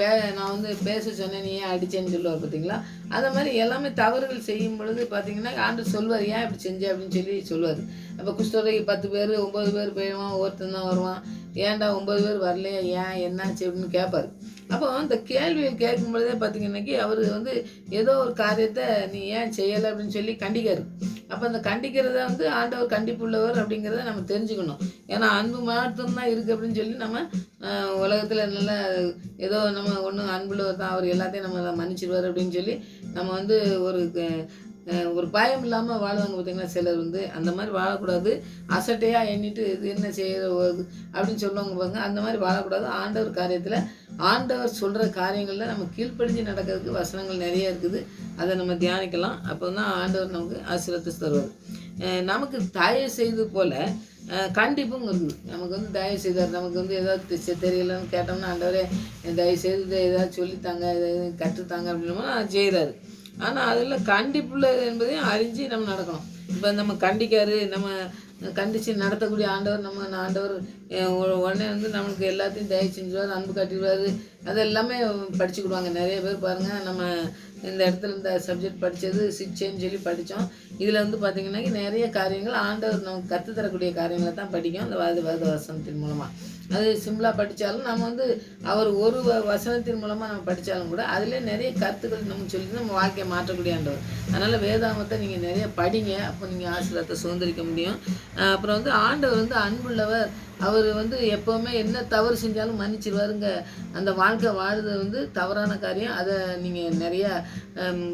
பேச சொன்னேன், நீ ஏன் அடித்தேன்னு சொல்லுவார் பார்த்தீங்களா. அதை மாதிரி எல்லாமே தவறுகள் செய்யும் பொழுது பார்த்தீங்கன்னா ஆண்டவர் சொல்வார், ஏன் இப்படி செஞ்ச அப்படின்னு சொல்லுவார். அப்போ குஷ்டரோகி 10 பேர் 9 பேர் போயிடுவான், ஒருத்தன் தான் வருவான். ஏன்டா 9 பேர் வரலையா, ஏன் என்னாச்சு அப்படின்னு கேட்பார். அப்போ அந்த கேள்விகள் கேட்கும் பொழுதே பார்த்தீங்கன்னாக்கி அவர் ஏதோ ஒரு காரியத்தை நீ ஏன் செய்யலை அப்படின்னு சொல்லி கண்டிக்காரு. அப்போ அந்த கண்டிக்கிறத ஆண்டவர் கண்டிப்புள்ளவர் அப்படிங்கிறத நம்ம தெரிஞ்சுக்கணும். ஏன்னா அன்பு மட்டும்தான் இருக்குது அப்படின்னு சொல்லி நம்ம உலகத்தில் நல்லா ஏதோ நம்ம ஒன்றும் அன்புள்ளவர் தான், அவர் எல்லாத்தையும் நம்ம மன்னிச்சிடுவார் அப்படின்னு சொல்லி நம்ம ஒரு பயம் இல்லாமல் வாழ்வாங்க பார்த்தீங்கன்னா சிலர். அந்த மாதிரி வாழக்கூடாது. அசட்டையாக எண்ணிட்டு இது என்ன செய்கிற அப்படின்னு சொல்லுவாங்க பாருங்க. அந்த மாதிரி வாழக்கூடாது. ஆண்டவர் காரியத்தில் ஆண்டவர் சொல்கிற காரியங்களில் நம்ம கீழ்ப்படிஞ்சு நடக்கிறதுக்கு வசனங்கள் நிறைய இருக்குது. அதை நம்ம தியானிக்கலாம். அப்போ தான் ஆண்டவர் நமக்கு ஆசீர்வாதத்தை தருவார். நமக்கு தயவு செய்து போல் கண்டிப்பும் இருக்குது. நமக்கு தயவு செய்தார். நமக்கு ஏதாவது தெரியலன்னு கேட்டோம்னா, ஆண்டவரே தயவு செய்து ஏதாவது சொல்லித்தாங்க, ஏதாவது கற்றுத்தாங்க அப்படின்னா செய்கிறாரு. ஆனால் அதில் கண்டிப்புள்ள என்பதையும் அறிஞ்சு நம்ம நடக்கணும். இப்போ நம்ம கண்டிக்காரு, நம்ம கண்டித்து நடத்தக்கூடிய ஆண்டவர் உடனே நம்மளுக்கு எல்லாத்தையும் தயவு செஞ்சுருவார், அன்பு காட்டிடுவார். அது எல்லாமே படிச்சுக்கிடுவாங்க. நிறைய பேர் பாருங்கள், நம்ம இந்த இடத்துல இந்த சப்ஜெக்ட் படித்தது சிக்ஷைன்னு சொல்லி படித்தோம். இதில் பார்த்திங்கன்னா நிறைய காரியங்கள் ஆண்டவர் நமக்கு கற்றுத்தரக்கூடிய காரியங்களை தான் படிக்கும். அந்த வேத வசனத்தின் மூலமாக அது சிம்பிளாக படித்தாலும் நம்ம அவர் ஒரு வசனத்தின் மூலமாக நம்ம படித்தாலும் கூட அதிலே நிறைய கருத்துக்கள் நம்ம சொல்லிட்டு நம்ம வாழ்க்கையை மாற்றக்கூடிய ஆண்டவர். அதனால் வேதாகமத்தை நீங்கள் நிறைய படிங்க. அப்போ நீங்கள் ஆசீர்வாதத்தை சுதந்திரிக்க முடியும். அப்புறம் ஆண்டவர் அன்புள்ளவர். அவர் எப்போவுமே என்ன தவறு செஞ்சாலும் மன்னிச்சிடுவாருங்க. அந்த வாழ்க்கை வாழுது தவறான காரியம். அதை நீங்கள் நிறையா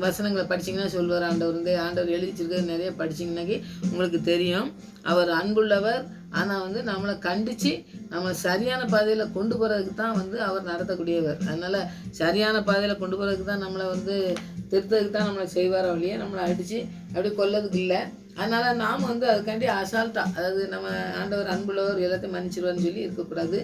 வசனங்களை படிச்சிங்கன்னா சொல்லுவார். ஆண்டவர் எழுதிச்சிருக்கிறது நிறைய படிச்சிங்கன்னாக்கி உங்களுக்கு தெரியும். அவர் அன்புள்ளவர். ஆனால் நம்மளை கண்டித்து நம்மளை சரியான பாதையில் கொண்டு போகிறதுக்கு தான் அவர் நடத்தக்கூடியவர். அதனால் சரியான பாதையில் கொண்டு போகிறதுக்கு தான் நம்மளை திருத்ததுக்கு தான் நம்மளை செய்வார். அவளையே நம்மளை அடித்து அப்படி கொல்லதுக்கு இல்லை. அதனால் நாம் அதுக்காண்டி அசால்ட்டாக, அதாவது நம்ம ஆண்டவர் அன்புள்ளவர் எல்லாத்தையும் மன்னிச்சிடுவார்னு சொல்லி இருக்கக்கூடாது.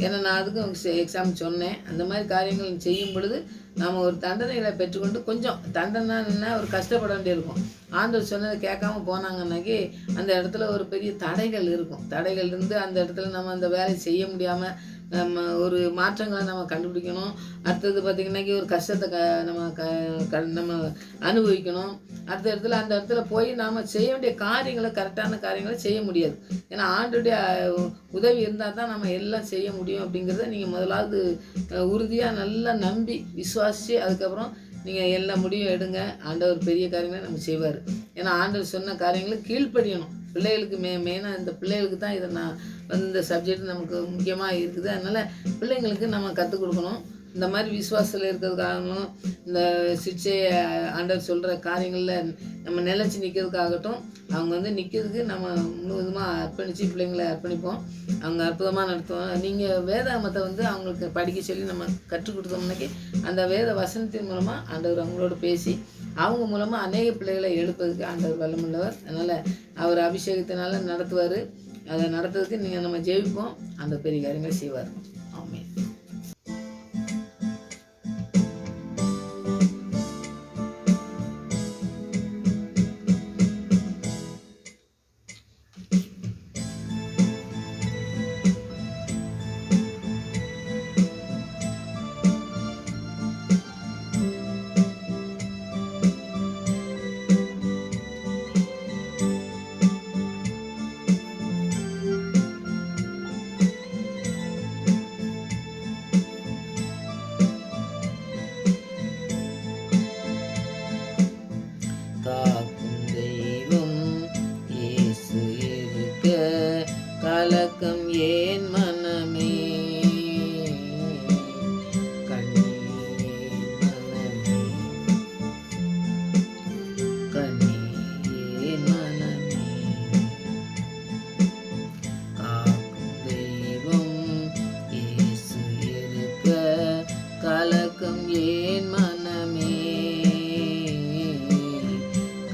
ஏன்னா நான் அதுக்கும் எக்ஸாம் சொன்னேன். அந்த மாதிரி காரியங்கள் செய்யும் பொழுது நாம் ஒரு தண்டனைகளை பெற்றுக்கொண்டு கொஞ்சம் தண்டனைன்னா ஒரு கஷ்டப்பட வேண்டியிருக்கும். ஆண்டவர் சொன்னதை கேட்காம போனாங்கன்னாக்கி அந்த இடத்துல ஒரு பெரிய தடைகள் இருக்கும். தடைகள் இருந்து அந்த இடத்துல நம்ம அந்த வேலையை செய்ய முடியாமல் நம்ம ஒரு மாற்றங்களை நம்ம கண்டுபிடிக்கணும். அடுத்தது பார்த்திங்கன்னாக்கி ஒரு கஷ்டத்தை நம்ம அனுபவிக்கணும். அடுத்த இடத்துல அந்த இடத்துல போய் நாம் செய்ய வேண்டிய காரியங்களை கரெக்டான காரியங்களை செய்ய முடியாது. ஏன்னா ஆண்டோடைய உதவி இருந்தால் தான் நம்ம எல்லாம் செய்ய முடியும். அப்படிங்கிறத நீங்கள் முதலாவது உறுதியாக நல்லா நம்பி விசுவாசித்து அதுக்கப்புறம் நீங்கள் எல்லா முடிவும் எடுங்க. ஆண்டவர் பெரிய காரியங்களை நம்ம செய்வார். ஏன்னா ஆண்டவர் சொன்ன காரியங்களை கீழ்ப்படியணும். பிள்ளைகளுக்கு மெயினாக இந்த பிள்ளைகளுக்கு தான் இதை நான் இந்த சப்ஜெக்ட் நமக்கு முக்கியமாக இருக்குது. அதனால் பிள்ளைங்களுக்கு நம்ம கற்றுக் கொடுக்கணும். இந்த மாதிரி விசுவாசத்தில் இருக்கிறதுக்காகவும் இந்த சிக்ஷையை ஆண்டவர் சொல்கிற காரியங்களில் நம்ம நிலச்சி நிற்கிறதுக்காகட்டும், அவங்க நிற்கிறதுக்கு நம்ம முழுவதுமாக அர்ப்பணித்து பிள்ளைங்களை அர்ப்பணிப்போம். அவங்க அற்புதமாக நடத்துவோம். நீங்கள் வேதாகமத்தை அவங்களுக்கு படிக்க சொல்லி நம்ம கற்றுக் கொடுத்தோம்னாக்கி அந்த வேத வசனத்தின் மூலமாக ஆண்டவர் அவங்களோட பேசி அவங்க மூலமாக அநேக பிள்ளைகளை எடுப்பதுக்கு ஆண்டவர் வல்லமுள்ளவர். அதனால் அவர் அபிஷேகத்தினால நடத்துவார். அதை நடத்துறதுக்கு நம்ம ஜெயிப்போம். அந்த பெரிய காரியங்களை செய்வார். ஆமென்.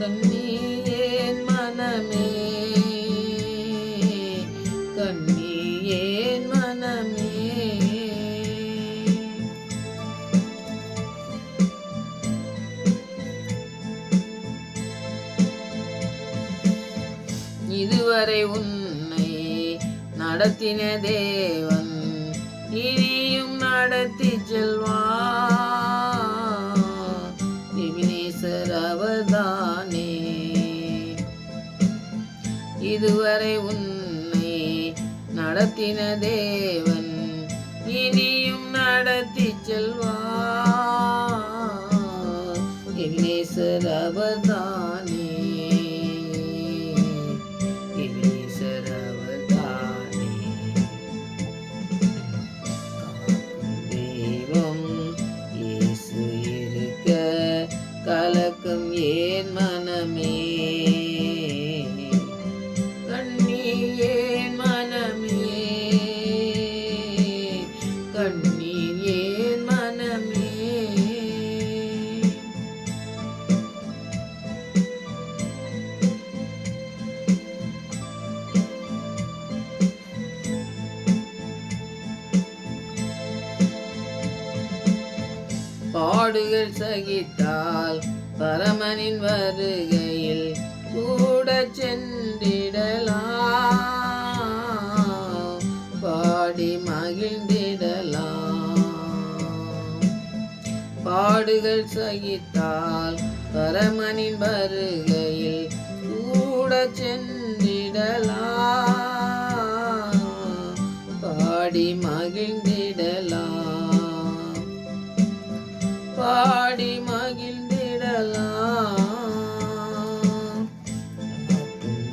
கண்ணீர் மனமே, கண்ணீர் மனமே. இதுவரை உன்னை நடத்தின தேவன் இனியும் நடத்தி செல்வார். எபினேசர் அவர்தானே. இதுவரை உன்னை நடத்தின தேவன் இனியும் நடத்தி செல்வார். எபினேசர் அவர்தானே. கலக்கம் ஏன் மனமே, கண்ணீர் ஏன் மனமே, கண்ணீர் ஏன் மனமே. பாடுகள் சகித்தால் பரமனின் வருகையில் கூட சென்றிடலாம், பாடி மகிழ்ந்திடலாம். பாடுகள் சகித்தால் பரமனின் வருகையில் கூட சென்றிடலாம், பாடி மகிழ்ந்திடலாம், பாடி மகிழ்ந்திடலாம்.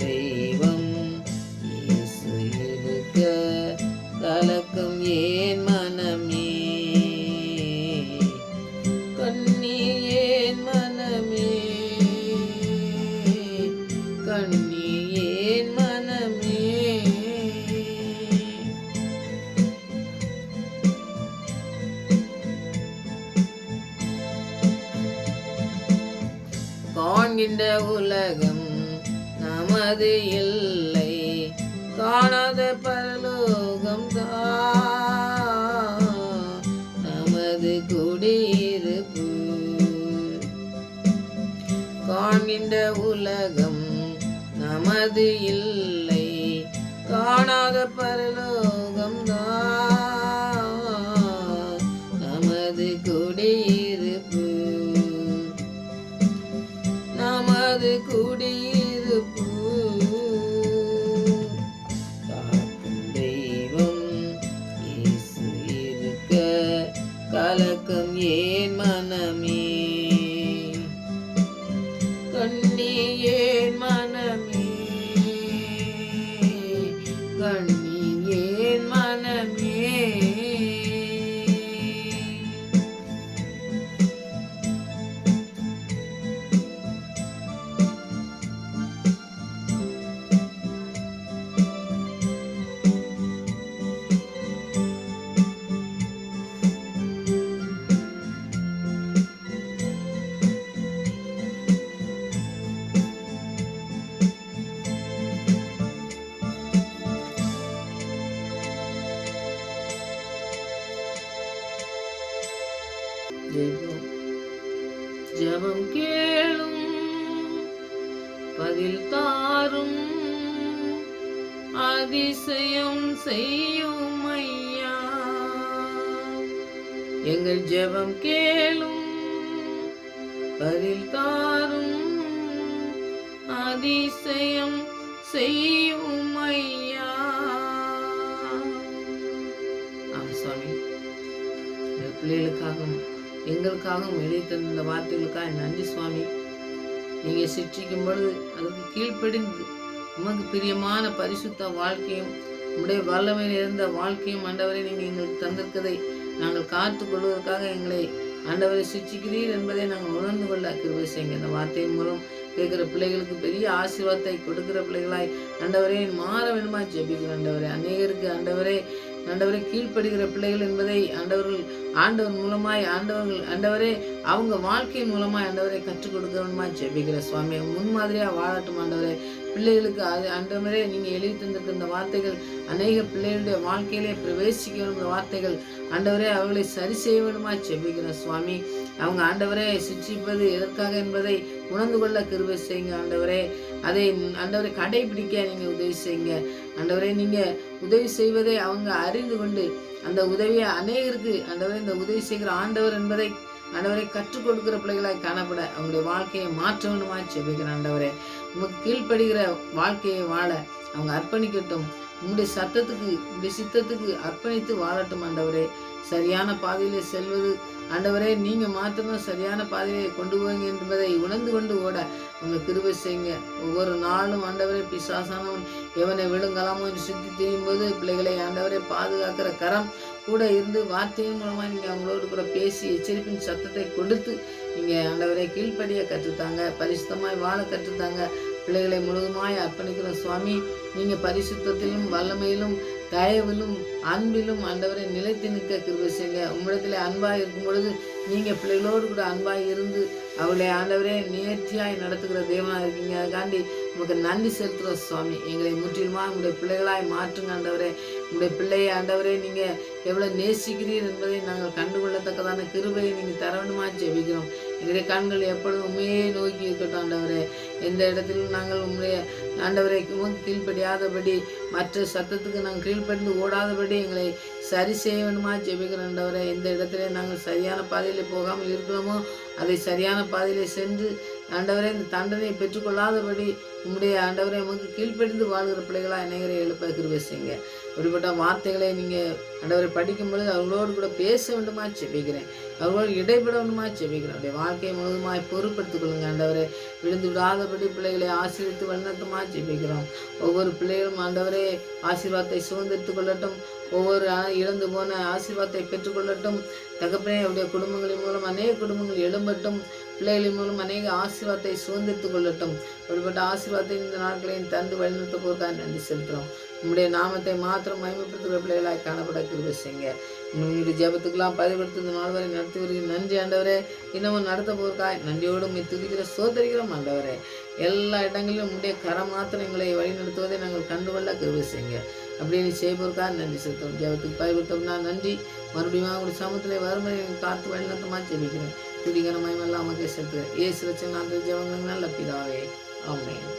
தெய்வம் இயேசு இருக்க கலக்கம் ஏன் மனமே, கண்ணீர் ஏன் மனமே, கண்ணீர் ஏன் மனமே. காண்கின்ற உலகம் நமது இல்லை, காணாத பரலோகம் தான் நமது குடியிருப்பு. காண்கின்ற உலகம் நமது இல்லை, காணாத பரலோகம் தான் நமது குடியிருப்பு, நமது குடியிருப்பு. காக்கும் தெய்வம் இயேசு இருக்க கலக்கம் ஏன் மனமே, கண்ணீர் ஏன் மனமே, கண்ணீர் ஏன் மனமே. ஜெபம் கேளும் பதில் தாரும், அதிசயம் செய்யும் ஐயா. எங்கள் ஜெபம் கேளும் பதில் தாரும், அதிசயம் செய்யும் ஐயா. சுவாமி, பிள்ளைகளுக்காகவும் எங்களுக்காகவும் எழுதி தந்த இந்த வார்த்தைகளுக்காக நன்றி சுவாமி. நீங்கள் சிற்றிக்கும் பொழுது அதுக்கு கீழ்ப்படிந்து உமக்கு பிரியமான பரிசுத்த வாழ்க்கையும் உடைய வல்லமையில் இருந்த வாழ்க்கையும் ஆண்டவரை நீங்கள் எங்களுக்கு தந்திருக்கதை நாங்கள் காத்து கொள்வதற்காக எங்களை ஆண்டவரை சிற்றிக்கிறீர் என்பதை நாங்கள் உணர்ந்து கொள்ள கிருபை செய்யுங்க. இந்த வார்த்தையின் மூலம் கேட்குற பிள்ளைகளுக்கு பெரிய ஆசீர்வாதத்தை கொடுக்கிற பிள்ளைகளாய் ஆண்டவரே மாற வேண்டுமா ஜெபிக்கிறேன். ஆண்டவரே அநேகருக்கு ஆண்டவரே ஆண்டவரே கீழ்ப்படுகிற பிள்ளைகள் என்பதை ஆண்டவர் மூலமாய் ஆண்டவரே அவங்க வாழ்க்கையின் மூலமாய் ஆண்டவரை கற்றுக் கொடுக்கணுமாய் ஜெபிக்கிற சுவாமி. முன்மாதிரியா வாழட்டும் ஆண்டவரே. பிள்ளைகளுக்கு ஆண்டவரே நீங்க எழுதி தந்திருக்கிற இந்த வார்த்தைகள் அநேக பிள்ளைகளுடைய வாழ்க்கையிலே பிரவேசிக்க வேணும். இந்த வார்த்தைகள் ஆண்டவரே அவர்களை சரி செய்ய வேணுமா ஜெபிக்கிற சுவாமி. அவங்க ஆண்டவரே சிக்ஷிப்பது எதற்காக என்பதை உணர்ந்து கொள்ள கிருபை செய்யுங்க ஆண்டவரே. அதை ஆண்டவரை கடைபிடிக்க நீங்க உதவி செய்யுங்க ஆண்டவரே. நீங்க உதவி செய்வதை அவங்க அறிந்து கொண்டு அந்த உதவியை அநேகருக்கு ஆண்டவரே இந்த உதவி செய்கிற ஆண்டவர் என்பதை ஆண்டவரை கற்றுக் கொடுக்கிற பிள்ளைகளாய் காணப்பட அவங்களுடைய வாழ்க்கையை மாற்ற வேண்டுமா ஜெபிக்கிற ஆண்டவரே. உமக்கு கீழ்ப்படுகிற வாழ்க்கையை வாழ அவங்க அர்ப்பணிக்கட்டும். உங்களுடைய சித்தத்துக்கு அர்ப்பணித்து வாழட்டும் ஆண்டவரே. சரியான பாதையிலே செல்வது ஆண்டவரே நீங்க மாத்திரம் சரியான பாதையை கொண்டு போவீங்க என்பதை உணர்ந்து கொண்டு ஓட உங்களை கிருபை செய்யுங்க. ஒவ்வொரு நாளும் ஆண்டவரே பிசாசானவன் எவனை விழுங்கலாமோ என்று சுற்றி திரியும் போது பிள்ளைகளை ஆண்டவரை பாதுகாக்கிற கரம் கூட இருந்து வார்த்தையின் மூலமாக நீங்கள் அவங்களோடு கூட பேசி எச்சரிப்பின் சத்தத்தை கொடுத்து நீங்கள் ஆண்டவரை கீழ்ப்படிய கற்றுத்தாங்க. பரிசுத்தமாய் வாழ கற்றுத்தாங்க. பிள்ளைகளை முழுதுமாய் அர்ப்பணிக்கிற சுவாமி. நீங்கள் பரிசுத்தத்திலும் வல்லமையிலும் தயவிலும் அன்பிலும் ஆண்டவரை நிலைத்து நிற்க கிருபை செய்யுங்க. உங்களிடத்தில் அன்பாய் இருக்கும் பொழுது நீங்கள் பிள்ளைகளோடு கூட அன்பாய் இருந்து அவளை ஆண்டவரே நேர்த்தியாய் நடத்துகிற தேவனாக இருக்கீங்க. அதுக்காண்டி உங்களுக்கு நன்றி செலுத்துகிற சுவாமி. எங்களை முற்றிலுமா உங்களுடைய பிள்ளைகளாய் மாற்றுங்க ஆண்டவரே. உங்களுடைய பிள்ளையை ஆண்டவரே நீங்கள் எவ்வளோ நேசிக்கிறீர் என்பதை நாங்கள் கண்டுகொள்ளத்தக்கதான கிருபையை நீங்கள் தர வேண்டுமா ஜெபிக்கிறோம். எங்களுடைய கண்கள் எப்பொழுதும் உண்மையே நோக்கி இருக்கட்டும் ஆண்டவரே. எந்த இடத்திலும் நாங்கள் உண்மைய ஆண்டவரை கீழ்ப்படியாதபடி மற்ற சத்தத்துக்கு நாங்கள் கீழ்ப்படிந்து ஓடாதபடி எங்களை சரி செய்ய வேண்டுமா ஜெபிக்கிற ஆண்டவரை. எந்த இடத்துல நாங்கள் சரியான பாதையில் போகாமல் இருக்கிறோமோ அதை சரியான பாதையிலே சென்று ஆண்டவரே இந்த தண்டனை பெற்றுக்கொள்ளாதபடி உங்களுடைய ஆண்டவரை நமக்கு கீழ்ப்படிந்து வாழ்கிற பிள்ளைகளாக அநேகரை எழுப்ப கிருபை செய்யுங்க. அப்படிப்பட்ட வார்த்தைகளை நீங்கள் ஆண்டவரை படிக்கும் பொழுது அவர்களோடு கூட பேச வேண்டுமா ஜெபிக்கிறேன். அவர்களோடு இடைப்பட வேண்டுமா ஜெபிக்கிறேன். அப்படியே வாழ்க்கையை முழுவதுமாய் பொறுப்படுத்திக் கொள்ளுங்க ஆண்டவரை. விழுந்து விடாதபடி பிள்ளைகளை ஆசீர்வித்து வழிநடத்துமா ஜெபிக்கிறோம். ஒவ்வொரு பிள்ளைகளும் ஆண்டவரே ஆசீர்வாதத்தை சுதந்திரித்துக் கொள்ளட்டும். ஒவ்வொரு இழந்து போன ஆசீர்வாதத்தை பெற்றுக்கொள்ளட்டும். தகப்பனே அவருடைய குடும்பங்களின் மூலம் அநேக குடும்பங்கள் எழும்பட்டும். பிள்ளைகளின் மூலம் அநேக ஆசீர்வாதத்தை சுதந்திரித்துக் கொள்ளட்டும். அப்படிப்பட்ட ஆசீர்வாதத்தை இந்த நாட்களையும் தந்து வழிநடத்த போவதற்காக நன்றி செலுத்துகிறோம். உங்களுடைய நாமத்தை மாத்திரம் மகிமைப்படுத்துகிற பிள்ளைகளாய் காணப்பட கிருபை செய்யுங்க. உங்களுடைய ஜெபத்துக்கெல்லாம் பதிவுபடுத்தி இந்த நாள் வரை நடத்தி வருகிற நன்றி ஆண்டவரே. இன்னமும் நடத்த போவதற்காக நன்றியோடு துதிக்கிற சோதரிக்கிறோம் ஆண்டவரே. எல்லா இடங்களிலும் உங்களுடைய கரம் மாத்திரம் எங்களை வழி நடத்துவதை நாங்கள் கண்டுகொள்ள கிருபை செய்யுங்க. அப்படின்னு செய்வதற்காக நன்றி செலுத்துவோம். ஜெபத்துக்கு பதிவுபடுத்தோம்னா நன்றி. மறுபடியும் உங்களுடைய சமூகத்தில் வறுமை காத்து வழிநடத்தமாக ஜெபிக்கிறேன். துதிகரமாய் எல்லாம் அமைக்க செலுத்துகிறேன். ஏசு ரச்சனை ஜெபங்கள் நல்ல பிதாவே. ஆமென்.